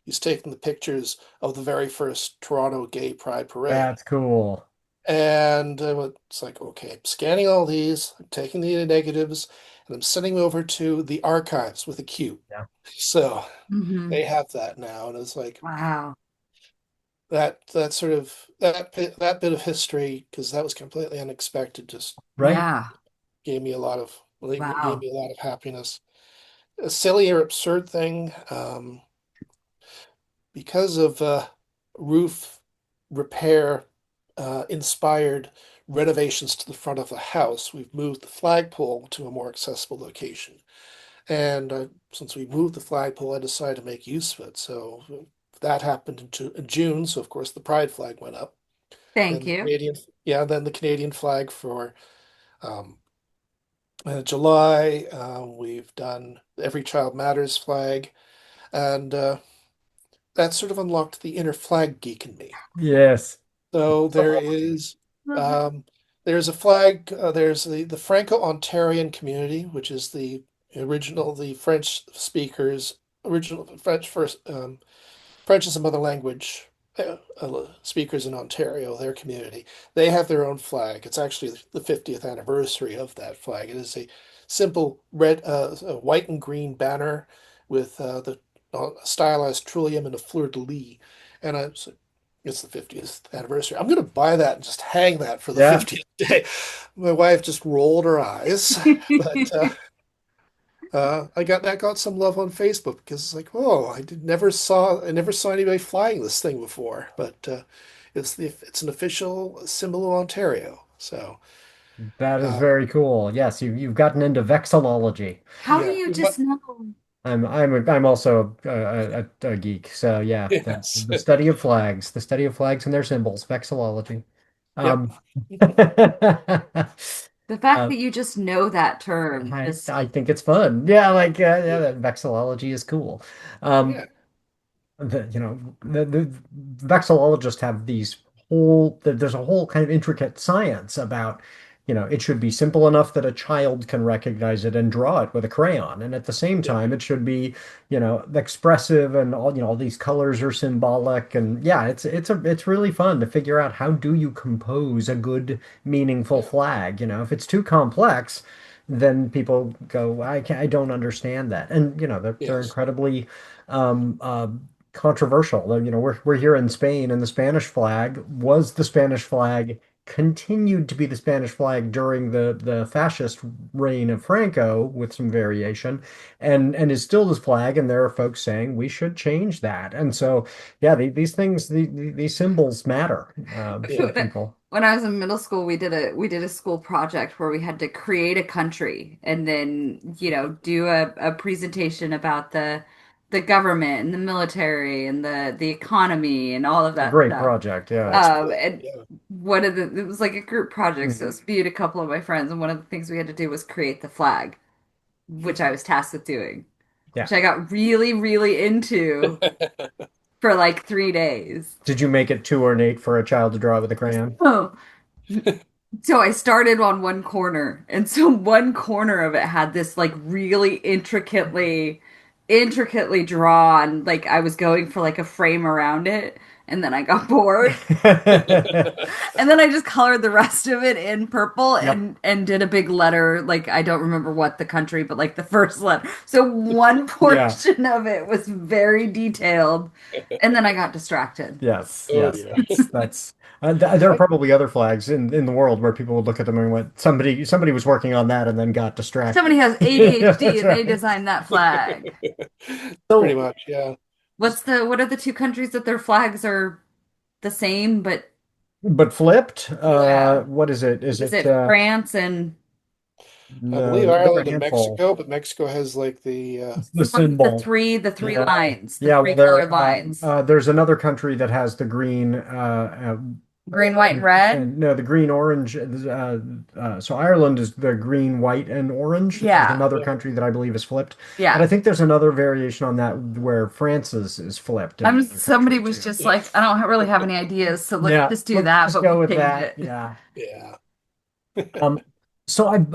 S3: He's taking the pictures of the very first Toronto Gay Pride parade.
S1: That's cool.
S3: And it's like, okay, I'm scanning all these, I'm taking the negatives, and I'm sending them over to the archives with a Q.
S1: Yeah.
S3: So
S2: Hmm.
S3: they have that now, and it's like
S2: Wow.
S3: that sort of that bit of history, because that was completely unexpected, just
S1: Right.
S2: Yeah.
S3: gave me a lot of gave
S2: Wow.
S3: me a lot of happiness. A silly or absurd thing, because of roof repair inspired renovations to the front of the house, we've moved the flagpole to a more accessible location. And since we moved the flagpole, I decided to make use of it. So that happened in June. So of course the pride flag went up.
S2: Thank
S3: Then the
S2: you.
S3: Canadian, yeah, then the Canadian flag for um, July. We've done Every Child Matters flag, and that sort of unlocked the inner flag geek in me.
S1: Yes.
S3: So
S1: Mythology.
S3: um, there's a flag. There's the Franco-Ontarian community, which is the French speakers, original French first. French is a mother language speakers in Ontario, their community. They have their own flag. It's actually the 50th anniversary of that flag. It is a simple a white and green banner with the stylized trillium and a fleur de lis. And it's the 50th anniversary. I'm going to buy that and just hang that for the
S1: Yeah.
S3: 50th day. My wife just rolled her eyes, but I got some love on Facebook because it's like, oh, I never saw anybody flying this thing before, but it's an official symbol of Ontario. So
S1: That is
S3: uh,
S1: very cool. Yes, you've gotten into vexillology.
S2: How do
S3: yeah,
S2: you just know?
S1: I'm also a geek. So yeah,
S3: yes,
S1: the study of flags, and their symbols, vexillology.
S3: yep.
S1: Um,
S2: The fact
S1: Uh,
S2: that you just know that term, just
S1: I think it's fun. Yeah, like yeah, that vexillology is cool.
S3: Yeah,
S1: Um, the vexillologists have these there's a whole kind of intricate science about, it should be simple enough that a child can recognize it and draw it with a crayon, and at the same
S3: yeah,
S1: time it should be, expressive, and all these colors are symbolic, and yeah, it's really fun to figure out how do you compose a good, meaningful
S3: yeah,
S1: flag. If it's too complex, then people go, I don't understand that, and they're
S3: yes,
S1: incredibly um, uh, controversial. We're here in Spain, and the Spanish flag was the Spanish flag, continued to be the Spanish flag during the fascist reign of Franco with some variation, and is still this flag. And there are folks saying we should change that. And so, yeah, these things, these symbols matter to
S3: yeah.
S1: people.
S2: when I was in middle school, we did a school project where we had to create a country and then, do a presentation about the government and the military and the economy and all of
S1: A
S2: that
S1: great
S2: stuff.
S1: project, yeah.
S3: That's cool.
S2: And
S3: Yeah.
S2: it was like a group project, so it
S1: Mhm.
S2: was me and a couple of my friends, and one of the things we had to do was create the flag, which I was tasked with doing,
S1: Yeah.
S2: which I got really, really into for like 3 days.
S1: Did you make it too ornate for a child to draw with a crayon?
S2: Oh. So I started on one corner, and so one corner of it had this like really intricately drawn, like I was going for like a frame around it, and then I got bored. And then I just colored the rest of it in purple
S1: Yep.
S2: and did a big letter, like I don't remember what the country, but like the first letter. So one
S1: Yeah.
S2: portion of it was very detailed, and then I got distracted.
S1: Yes,
S3: Oh
S1: yes,
S3: dear.
S1: that's there are
S3: I,
S1: probably other flags in the world where people would look at them and went, somebody was working on that and then got
S2: Somebody
S1: distracted.
S2: has
S1: Yeah,
S2: ADHD
S1: that's
S2: and they
S1: right.
S2: designed that flag.
S3: pretty
S1: So,
S3: much, yeah.
S2: What are the two countries that their flags are the same, but
S1: but flipped,
S2: yeah.
S1: what is it? Is
S2: Is
S1: it
S2: it France and
S3: I
S1: no,
S3: believe
S1: there are a
S3: Ireland and
S1: handful.
S3: Mexico, but Mexico has like the
S1: It's the
S2: the one with
S1: symbol.
S2: the three
S1: Yeah.
S2: lines, the
S1: Yeah, well,
S2: three colored lines?
S1: there's another country that has the green,
S2: Green, white, and red?
S1: and no, the green orange. So Ireland is the green, white, and orange. There's
S2: Yeah.
S1: another
S3: yeah.
S1: country that I believe is flipped, and I
S2: Yeah.
S1: think there's another variation on that where France is flipped in another
S2: Somebody
S1: country
S2: was
S1: too.
S2: just like, I don't really have any ideas, so let's
S1: Yeah,
S2: just do
S1: let's
S2: that,
S1: just
S2: but
S1: go
S2: we'll
S1: with
S2: change
S1: that.
S2: it.
S1: Yeah.
S3: Yeah.
S1: Um, so I've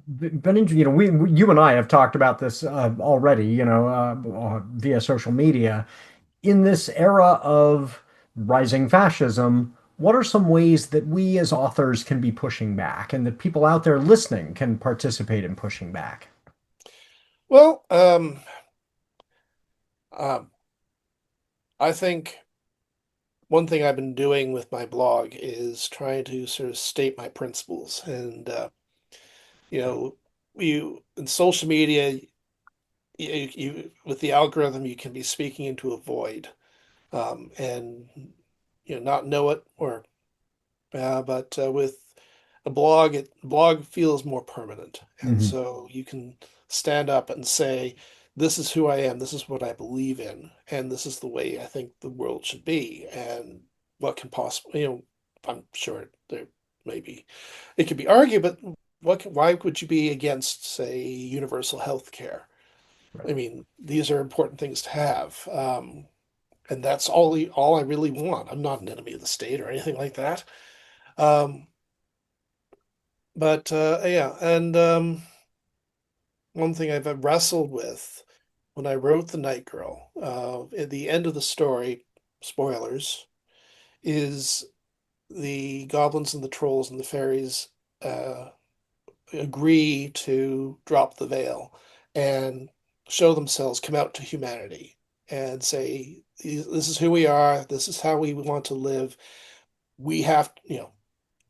S1: been into, you and I have talked about this already, via social media. In this era of rising fascism, what are some ways that we as authors can be pushing back and that people out there listening can participate in pushing back?
S3: Well, um, I think one thing I've been doing with my blog is trying to sort of state my principles. And you know, you in social media, you with the algorithm, you can be speaking into a void, and not know it, or but with a blog feels more permanent, and
S1: Hmm.
S3: so you can stand up and say, "This is who I am. This is what I believe in, and this is the way I think the world should be." And what can possibly, I'm sure there maybe it could be argued, but why would you be against, say, universal health care?
S1: Right.
S3: I mean, these are important things to have. And that's all I really want. I'm not an enemy of the state or anything like that. Um, but yeah, and one thing I've wrestled with when I wrote The Night Girl, at the end of the story, spoilers, is the goblins and the trolls and the fairies uh, agree to drop the veil and show themselves, come out to humanity and say, this is who we are, this is how we want to live. We have,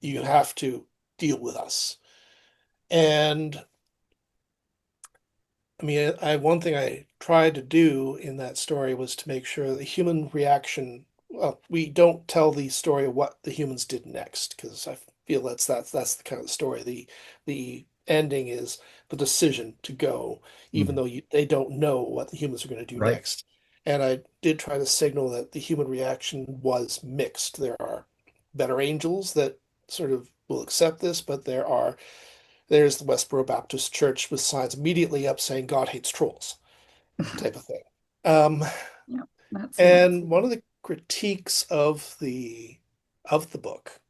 S3: you have to deal with us. And I mean, one thing I tried to do in that story was to make sure the human reaction, well, we don't tell the story of what the humans did next, because I feel that's the kind of story. The ending is the decision to go, even
S1: Mhm.
S3: though they don't know what the humans are going to do
S1: Right.
S3: next. And I did try to signal that the human reaction was mixed. There are better angels that sort of will accept this, but there are there's the Westboro Baptist Church with signs immediately up saying God hates trolls, type of thing. Um,
S2: Yep, that seems.
S3: and one of the critiques of the book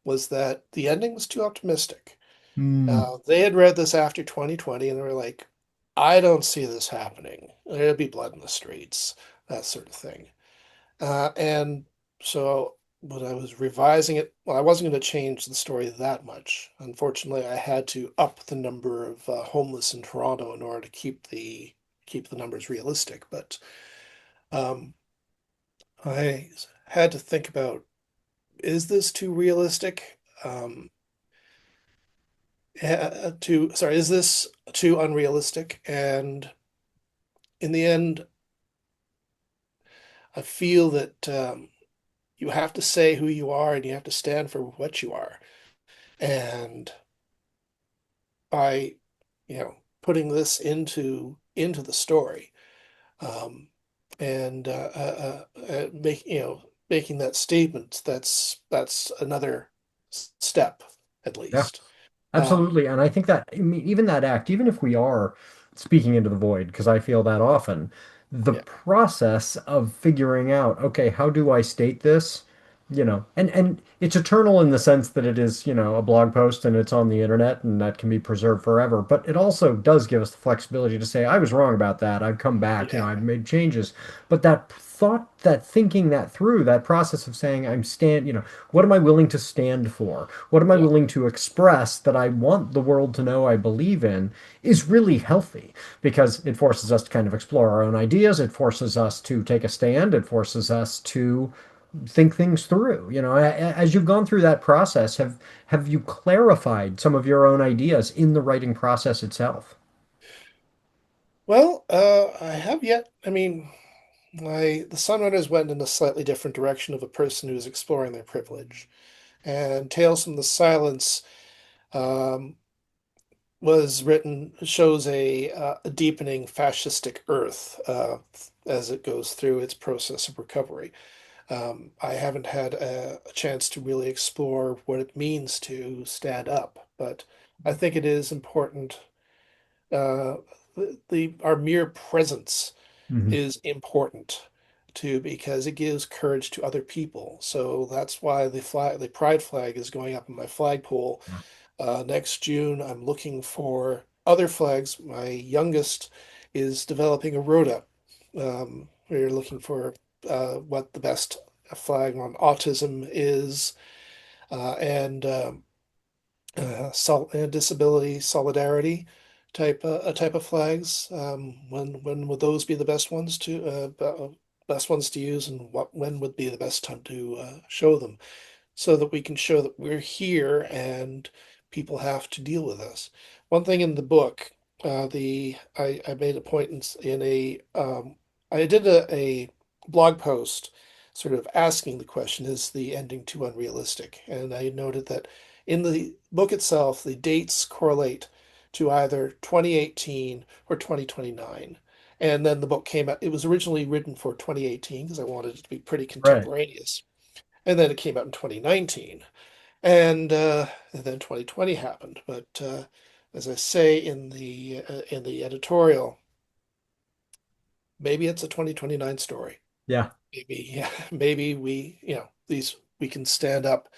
S3: was that the ending was too optimistic.
S1: Hmm.
S3: They had read this after 2020 and they were like, I don't see this happening. There'll be blood in the streets, that sort of thing. And so when I was revising it, well, I wasn't going to change the story that much. Unfortunately, I had to up the number of homeless in Toronto in order to keep the numbers realistic. But um, I had to think about, is this too realistic? Is this too unrealistic? And in the end, I feel that you have to say who you are and you have to stand for what you are. And by, putting this into the story, um, and making that statement, that's another step at
S1: Yeah.
S3: least. Um,
S1: Absolutely. And I think that, I mean, even that act, even if we are speaking into the void, because I feel that often, the
S3: yeah,
S1: process of figuring out, okay, how do I state this? And it's eternal in the sense that it is, a blog post and it's on the internet and that can be preserved forever. But it also does give us the flexibility to say, I was wrong about that. I've come back,
S3: yeah,
S1: I've made changes. But that thought, that thinking that through, that process of saying, what am I willing to stand for? What am I
S3: yeah,
S1: willing to express that I want the world to know I believe in is really healthy because it forces us to kind of explore our own ideas. It forces us to take a stand. It forces us to think things through. As you've gone through that process, have you clarified some of your own ideas in the writing process itself?
S3: well, I have yet. I mean, the Sunrunners went in a slightly different direction of a person who's exploring their privilege, and Tales from the Silence um, was written shows a deepening fascistic Earth as it goes through its process of recovery. I haven't had a chance to really explore what it means to stand up, but I think it is important. Uh, the our mere presence
S1: Hmm.
S3: is important too because it gives courage to other people. So that's why the pride flag is going up in my flagpole. Next June, I'm looking for other flags. My youngest is developing a rota. We're looking for what the best flag on autism is, and disability solidarity type of flags. When would those be the best ones to use, and when would be the best time to show them? So that we can show that we're here and people have to deal with us. One thing in the book, I made a point in a I did a blog post sort of asking the question, is the ending too unrealistic? And I noted that in the book itself, the dates correlate to either 2018 or 2029. And then the book came out, it was originally written for 2018 because I wanted it to be pretty
S1: Right.
S3: contemporaneous. And then it came out in 2019. And then 2020 happened. But as I say in the editorial, maybe it's a 2029 story.
S1: Yeah.
S3: Maybe, yeah, maybe we can stand up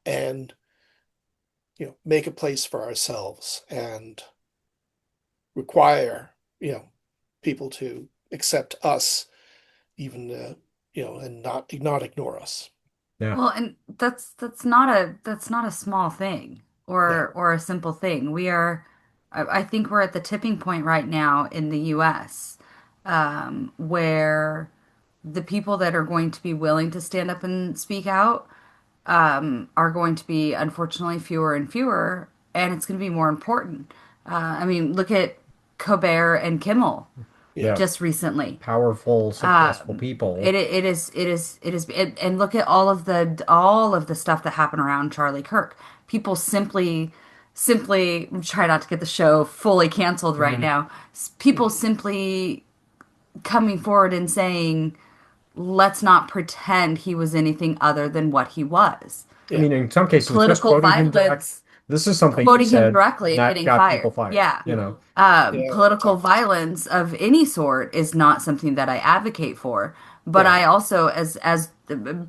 S3: and make a place for ourselves and require people to accept us, even and not ignore us.
S1: Yeah.
S2: Well, and that's not a small thing
S3: No,
S2: or a simple thing. I think we're at the tipping point right now in the U.S. Where the people that are going to be willing to stand up and speak out are going to be unfortunately fewer and fewer, and it's going to be more important. I mean, look at Colbert and Kimmel
S3: yeah,
S1: Yeah.
S2: just recently.
S1: Powerful, successful people.
S2: And look at all of the stuff that happened around Charlie Kirk. People simply try not to get the show fully canceled right
S1: Mhm.
S2: now. People
S3: mhm,
S2: simply coming forward and saying, let's not pretend he was anything other than what he was.
S1: I
S3: yeah,
S1: mean, in some cases, just
S2: Political
S1: quoting him direct,
S2: violence.
S1: This is something you
S2: quoting him
S1: said
S2: directly and
S1: that
S2: getting
S1: got people
S2: fired.
S1: fired,
S2: Yeah.
S1: you know?
S3: Yeah,
S2: Political violence of any sort is not something that I advocate for. But
S3: yeah,
S2: I also, as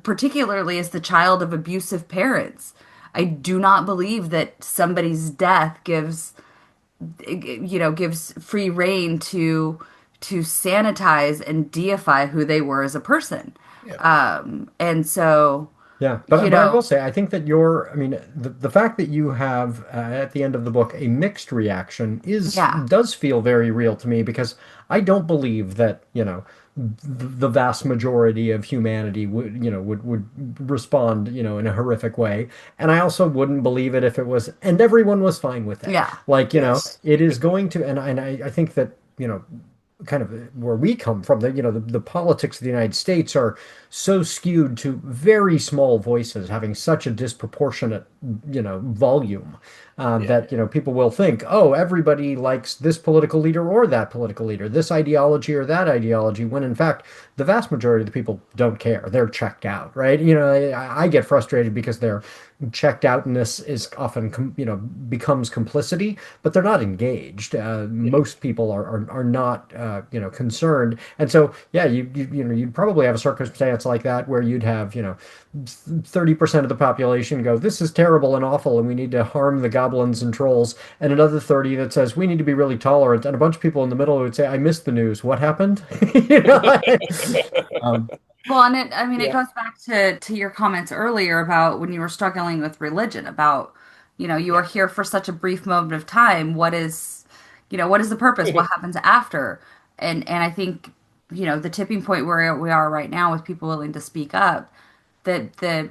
S2: particularly as the child of abusive parents, I do not believe that somebody's death gives free rein to sanitize and deify who they were as a person.
S3: yeah,
S2: And so,
S1: Yeah,
S2: you
S1: but I will
S2: know,
S1: say I think that I mean the fact that you have at the end of the book a mixed reaction is
S2: yeah,
S1: does feel very real to me because I don't believe that, the vast majority of humanity would respond, in a horrific way. And I also wouldn't believe it if it was and everyone was fine with it.
S2: yeah,
S1: Like,
S3: yes,
S1: it is going to and I think that, kind of where we come from, the politics of the United States are so skewed to very small voices having such a disproportionate, volume,
S3: yeah,
S1: that, people will think, oh, everybody likes this political leader or that political leader, this ideology or that ideology, when in fact, the vast majority of the people don't care. They're checked out, right? I get frustrated because their checked outness is often, becomes complicity, but they're not engaged.
S3: yeah,
S1: Most people are not, concerned. And so, yeah, you'd probably have a circumstance like that where you'd have, 30% of the population go, this is terrible and awful, and we need to harm the goblins and trolls, and another 30 that says we need to be really tolerant, and a bunch of people in the middle who would say, I missed the news. What happened? You know? um,
S2: well, and I mean, it
S3: yeah,
S2: goes back to your comments earlier about when you were struggling with religion, about, you are
S3: yeah,
S2: here for such a brief moment of time. What is the purpose? What happens after? And I think, the tipping point where we are right now with people willing to speak up, that the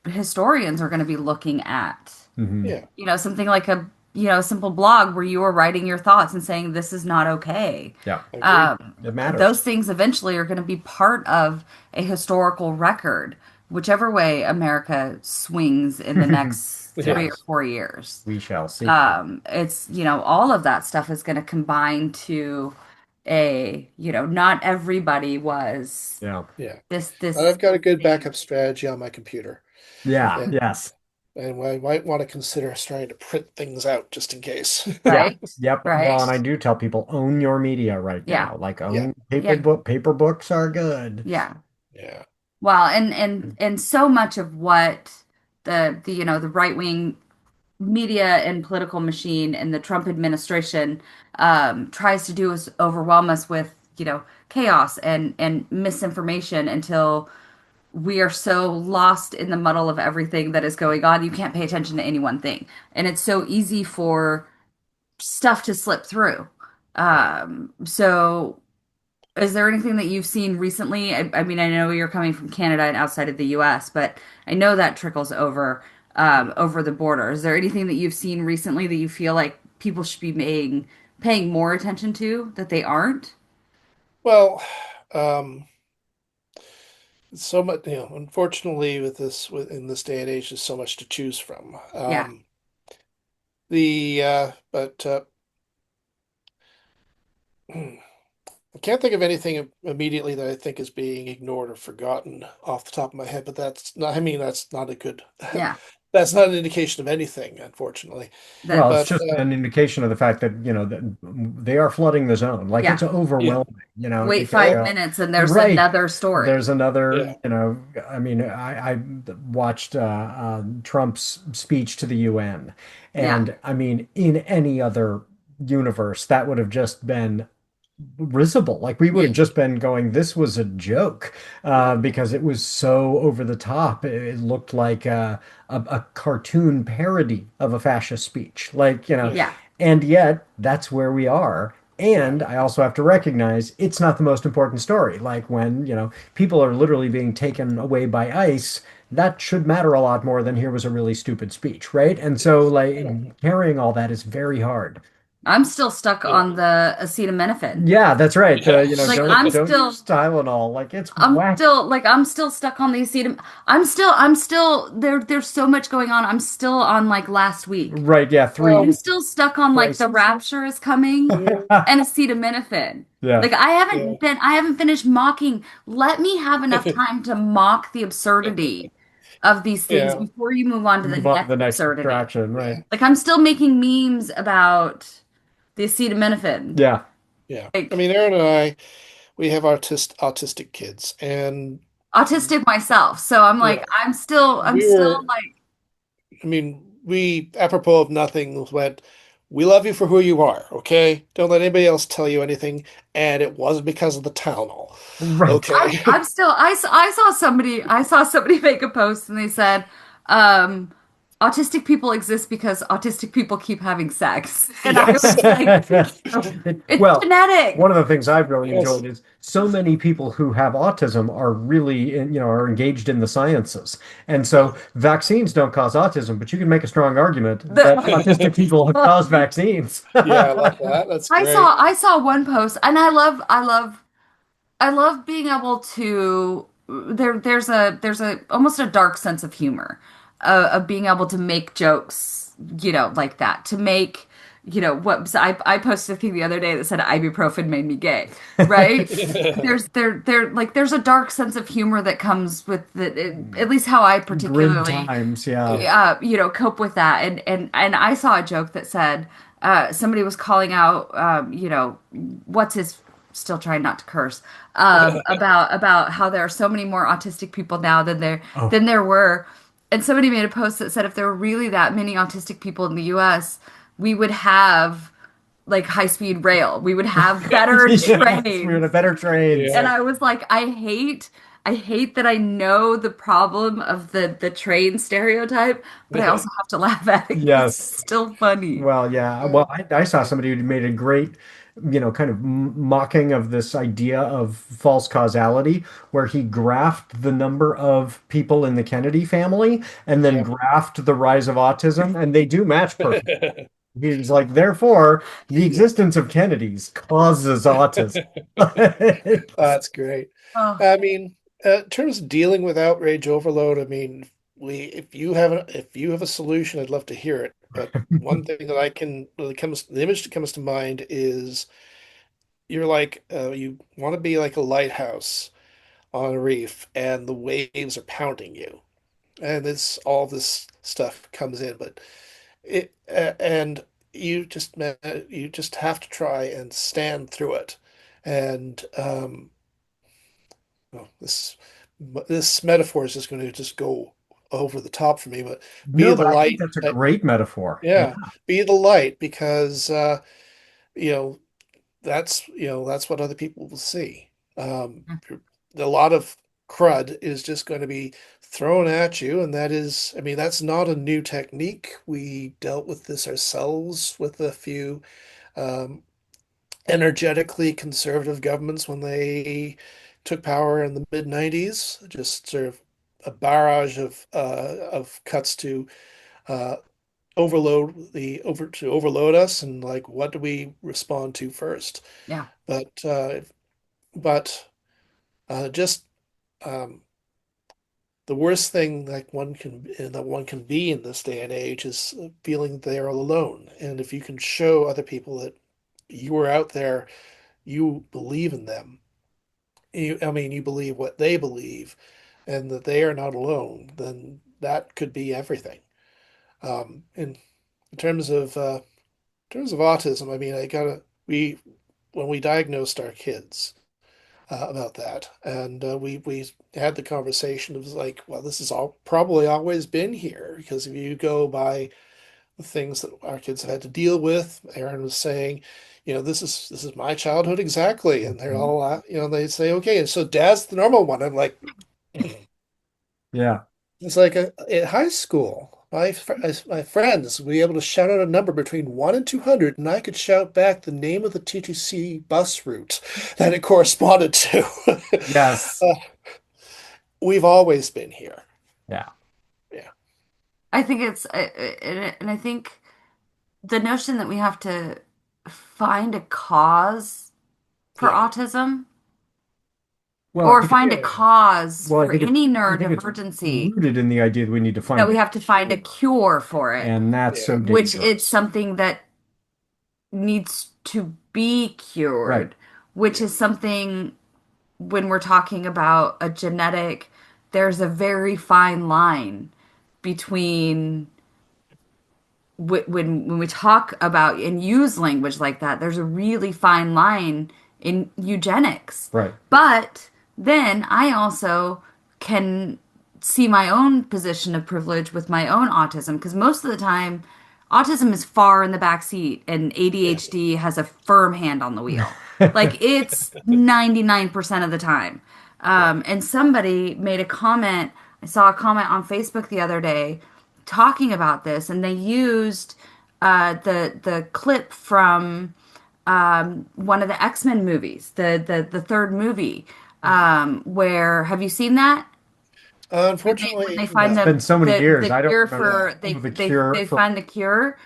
S2: historians are going to be looking at,
S1: mhm.
S3: yeah.
S2: something like a simple blog where you are writing your thoughts and saying this is not okay.
S1: Yeah,
S3: Agreed.
S1: it matters.
S2: Those things eventually are going to be part of a historical record, whichever way America swings in the next
S3: Yeah,
S2: 3 or 4 years.
S1: We shall see.
S2: It's, all of that stuff is going to combine to not everybody was
S1: Yeah.
S3: yeah.
S2: this
S3: I've got a good
S2: insane.
S3: backup strategy on my computer,
S1: Yeah.
S3: and
S1: Yes.
S3: I might want to consider trying to print things out just in case.
S1: Yep.
S2: Right,
S1: Yep. Well,
S2: right,
S1: and I do tell people own your media right
S2: yeah,
S1: now. Like
S3: Yeah,
S1: own
S2: yeah,
S1: paper books are good.
S2: yeah.
S3: yeah,
S2: Well, and so much of what the right wing media and political machine and the Trump administration tries to do is overwhelm us with, chaos and misinformation until we are so lost in the muddle of everything that is going on, you can't pay attention to any one thing. And it's so easy for stuff to slip through.
S3: yeah.
S2: So is there anything that you've seen recently? I mean, I know you're coming from Canada and outside of the US, but I know that trickles over the border. Is there anything that you've seen recently that you feel like people should be paying more attention to that they aren't?
S3: Well, um, so much, unfortunately, in this day and age, there's so much to choose from.
S2: Yeah,
S3: But I can't think of anything immediately that I think is being ignored or forgotten off the top of my head. But I mean, that's not a good,
S2: yeah,
S3: that's not an indication of anything, unfortunately.
S1: Well, it's
S2: that's
S3: But
S1: just an indication of the fact that, that they are flooding the zone. Like
S2: yeah.
S1: it's
S3: yeah,
S1: overwhelming,
S2: Wait
S1: it,
S2: five
S3: well,
S2: minutes and there's
S1: right.
S2: another story.
S1: There's another,
S3: yeah,
S1: I mean, I watched Trump's speech to the UN,
S2: Yeah,
S1: and I mean, in any other universe, that would have just been risible. Like we would
S2: yeah,
S1: have just been going, this was a joke,
S3: yeah,
S1: because it was so over the top. It looked like a cartoon parody of a fascist speech. Like,
S3: yeah,
S2: yeah.
S1: and yet that's where we are.
S3: yeah,
S1: And I also have to recognize it's not the most important story. Like when, people are literally being taken away by ICE, that should matter a lot more than here was a really stupid speech, right? And so,
S3: yes,
S1: like, carrying all that is very hard.
S2: I'm still stuck
S3: yeah,
S2: on the acetaminophen.
S1: Yeah, that's right.
S2: Like
S1: Don't use Tylenol. Like it's whack.
S2: I'm still stuck on the acetam. I'm still there's so much going on. I'm still on like last week.
S1: Right, yeah,
S2: I'm
S3: well,
S2: still stuck on like the
S1: crises.
S2: rapture is coming
S3: yeah,
S2: and acetaminophen.
S1: Yeah.
S2: Like
S3: yeah,
S2: I haven't finished mocking. Let me have enough time to mock the absurdity of these things
S3: Yeah,
S2: before you move on to the
S1: Move on to
S2: next
S1: the next
S2: absurdity.
S1: distraction, right?
S3: yeah,
S2: Like I'm still making memes about the acetaminophen.
S1: Yeah.
S3: yeah. I
S2: Like
S3: mean, Aaron and I, we have autistic kids, and
S2: autistic myself. So I'm
S3: yeah,
S2: like I'm
S3: we
S2: still
S3: were.
S2: like
S3: I mean, we, apropos of nothing, went, "We love you for who you are, okay? Don't let anybody else tell you anything." And it wasn't because of the Tylenol,
S1: Right.
S3: okay?
S2: I'm still I saw somebody make a post and they said um autistic people exist because autistic people keep having sex. And I
S3: Yes,
S2: was like, "Oh, it's
S1: Well,
S2: genetic."
S1: one of the things I've really
S3: yes,
S1: enjoyed is so many people who have autism are really, are engaged in the sciences. And
S3: yeah.
S1: so vaccines don't cause autism, but you can make a strong argument
S2: The
S1: that autistic people have caused vaccines.
S3: Yeah, I love that. That's
S2: I
S3: great.
S2: saw one post and I love being able to there's a almost a dark sense of humor of being able to make jokes, like that. To make, what I posted a thing the other day that said ibuprofen made me gay, right? There's a dark sense of humor that comes with at least how I
S1: Grid
S2: particularly
S1: times, yeah.
S2: cope with that. And I saw a joke that said somebody was calling out, what's his, still trying not to curse, about how there are so many more autistic people now
S1: Oh,
S2: than there were. And somebody made a post that said if there were really that many autistic people in the US, we would have like high speed rail. We would have better
S1: yes, we're in a
S2: trains.
S1: better trains.
S2: And
S3: Yeah.
S2: I was like, I hate that I know the problem of the train stereotype, but I also have to laugh at it because
S1: Yes.
S2: it's still funny.
S1: Well, yeah.
S3: Uh,
S1: Well, I saw somebody who made a great, kind of mocking of this idea of false causality, where he graphed the number of people in the Kennedy family and then
S3: yeah.
S1: graphed the rise of autism, and they do match perfect. He's like, therefore, the
S3: Yeah.
S1: existence of Kennedys causes autism.
S3: That's great.
S2: Oh,
S3: I mean, in terms of dealing with outrage overload, I mean, if you have a solution, I'd love to hear it. But one thing that I can really comes the image that comes to mind is you're like you want to be like a lighthouse on a reef, and the waves are pounding you, and this all this stuff comes in, but and you just have to try and stand through it, and well, this metaphor is just going to just go over the top for me, but be
S1: No,
S3: the
S1: but I think
S3: light.
S1: that's a great metaphor. Yeah.
S3: Yeah, be the light because you know that's what other people will see. A lot of crud is just going to be thrown at you, and that is, I mean, that's not a new technique. We dealt with this ourselves with a few um, energetically conservative governments when they took power in the mid 90s, just sort of a barrage of cuts to uh, overload us, and like what do we respond to first?
S2: yeah.
S3: But but just um, the worst thing that one can be in this day and age is feeling they're alone. And if you can show other people that you are out there, you believe in them. I mean, you believe what they believe, and that they are not alone, then that could be everything. In terms of autism, I mean, I gotta we when we diagnosed our kids about that, and we had the conversation. It was like, well, this has all probably always been here because if you go by the things that our kids have had to deal with, Aaron was saying, this is my childhood exactly, and they're
S1: Mhm.
S3: all they say, okay, and so Dad's the normal one. I'm like,
S1: Yeah.
S3: it's like in high school. My friends would be able to shout out a number between 1 and 200, and I could shout back the name of the TTC bus route that it corresponded to.
S1: Yes.
S3: Uh, we've always been here.
S1: Yeah.
S3: Yeah.
S2: I think and I think the notion that we have to find a cause for
S3: Yeah.
S2: autism
S1: Well,
S2: or find a cause
S1: I
S2: for
S1: think
S2: any
S1: I think it's
S2: neurodivergency,
S1: rooted in the idea that we need to
S2: that
S1: find
S2: we
S1: it,
S2: have to find a cure for it,
S1: and that's
S3: Yeah.
S1: so
S2: which it's
S1: dangerous.
S2: something that needs to be
S1: Right.
S2: cured, which
S3: Yeah.
S2: is something when we're talking about a genetic there's a very fine line between when we talk about and use language like that, there's a really fine line in eugenics.
S1: Right.
S2: But then I also can see my own position of privilege with my own autism because most of the time autism is far in the back seat and
S3: Yeah.
S2: ADHD has a firm hand on the wheel. Like it's 99% of the time.
S3: Yeah.
S2: And somebody made a comment. I saw a comment on Facebook the other day talking about this, and they used the clip from one of the X-Men movies, the third movie, where have you seen that? When they
S3: Unfortunately,
S2: find
S1: It's
S3: no.
S1: been so many
S2: the
S1: years. I don't
S2: cure
S1: remember.
S3: Yeah.
S2: for
S1: Oh, the cure
S2: they
S1: for.
S2: find the cure,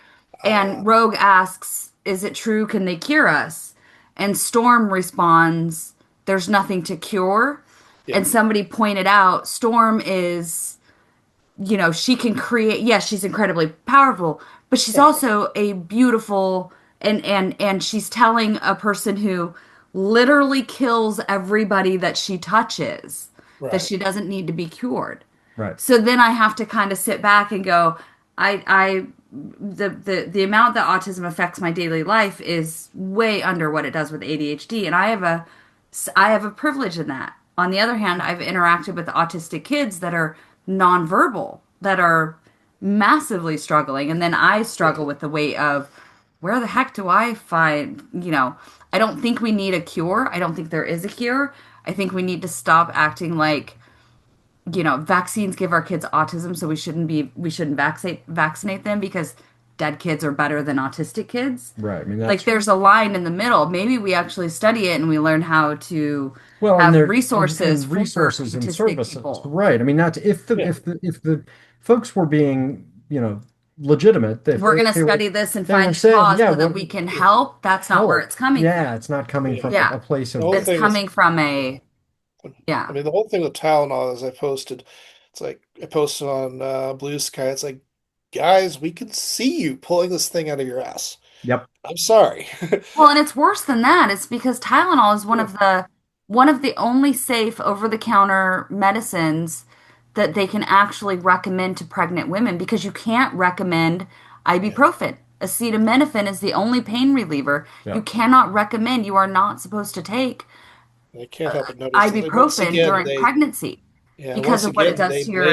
S3: Uh,
S2: and Rogue asks, "Is it true? Can they cure us?" And Storm responds, "There's nothing to cure."
S3: yeah.
S2: And somebody pointed out Storm is, she can create, yes, she's incredibly powerful, but she's
S3: Yeah.
S2: also a beautiful and she's telling a person who literally kills everybody that she touches that
S3: Right.
S2: she doesn't need to be cured.
S1: Right.
S2: So then I have to kind of sit back and go, I the amount that autism affects my daily life is way under what it does with ADHD, and I have a privilege in that. On the other hand, I've interacted with autistic kids that are nonverbal, that are massively struggling, and then I
S3: Yeah.
S2: struggle with the weight of where the heck do I find, I don't think we need a cure. I don't think there is a cure. I think we need to stop acting like vaccines give our kids autism, so we shouldn't vaccinate them because dead kids are better than autistic kids.
S1: Right. I mean,
S2: Like
S1: that's
S2: there's a line in the middle. Maybe we actually study it and we learn how to
S1: well, and
S2: have
S1: there
S2: resources
S1: and
S2: for
S1: resources and
S2: autistic
S1: services.
S2: people.
S1: Right. I mean, that's
S3: Yeah.
S1: if the folks were being, legitimate, if
S2: We're
S1: they,
S2: going to
S1: they were
S2: study this and
S1: they were
S2: find the
S1: saying,
S2: cause
S1: yeah,
S2: so that
S1: what
S2: we can
S3: Yeah.
S2: help. That's not where
S1: help?
S2: it's coming from.
S1: Yeah, it's not coming
S3: Yeah.
S1: from
S2: Yeah.
S1: a place
S3: The
S1: of
S3: whole
S2: It's
S3: thing is,
S2: coming from
S3: yeah.
S2: yeah.
S3: I mean, the whole thing with Tylenol is it's like I posted on BlueSky. It's like, guys, we can see you pulling this thing out of your ass.
S1: yep.
S3: I'm sorry.
S2: Well, and it's worse than that. It's because Tylenol is one
S3: Yeah.
S2: of the only safe over-the-counter medicines that they can actually recommend to pregnant women because you can't recommend
S3: Yeah.
S2: ibuprofen. Acetaminophen is the only pain reliever. You
S1: Yep.
S2: cannot recommend, you are not supposed to take
S3: I can't help but notice that once
S2: ibuprofen
S3: again
S2: during pregnancy because
S3: once
S2: of what it
S3: again
S2: does
S3: they
S2: to your,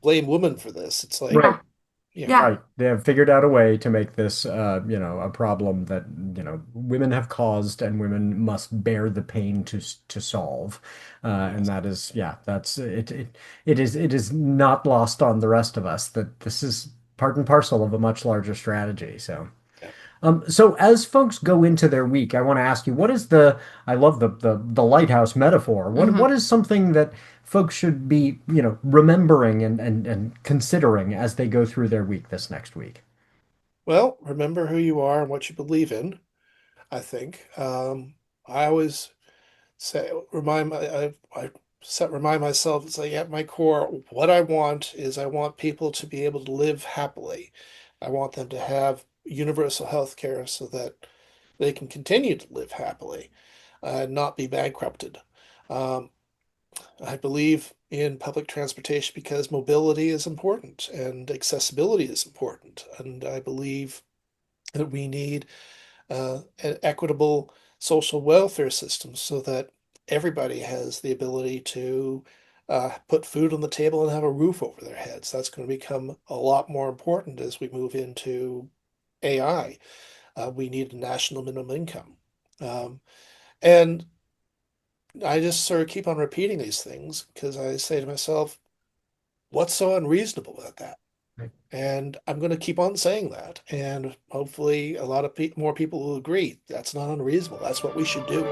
S3: blame women for this. It's like,
S1: Right.
S2: yeah,
S3: yeah,
S2: yeah.
S1: Right. They have figured out a way to make this, a problem that, women have caused and women must bear the pain to solve. And
S3: yes,
S1: that is, yeah, that's it, it is not lost on the rest of us that this is part and parcel of a much larger strategy.
S3: yeah.
S1: So as folks go into their week, I want to ask you, I love the lighthouse metaphor. What
S2: Hmm.
S1: is something that folks should be, remembering and considering as they go through their week this next week?
S3: Well, remember who you are and what you believe in. I think I always say remind myself it's like at my core, what I want is I want people to be able to live happily. I want them to have universal health care so that they can continue to live happily and not be bankrupted. Um, I believe in public transportation because mobility is important and accessibility is important. And I believe that we need an equitable social welfare system so that everybody has the ability to put food on the table and have a roof over their heads. That's going to become a lot more important as we move into AI. We need a national minimum income. Um, and I just sort of keep on repeating these things because I say to myself, what's so unreasonable about that? And I'm going to keep on saying that. And hopefully, a lot of more people will agree that's not unreasonable. That's what we should do.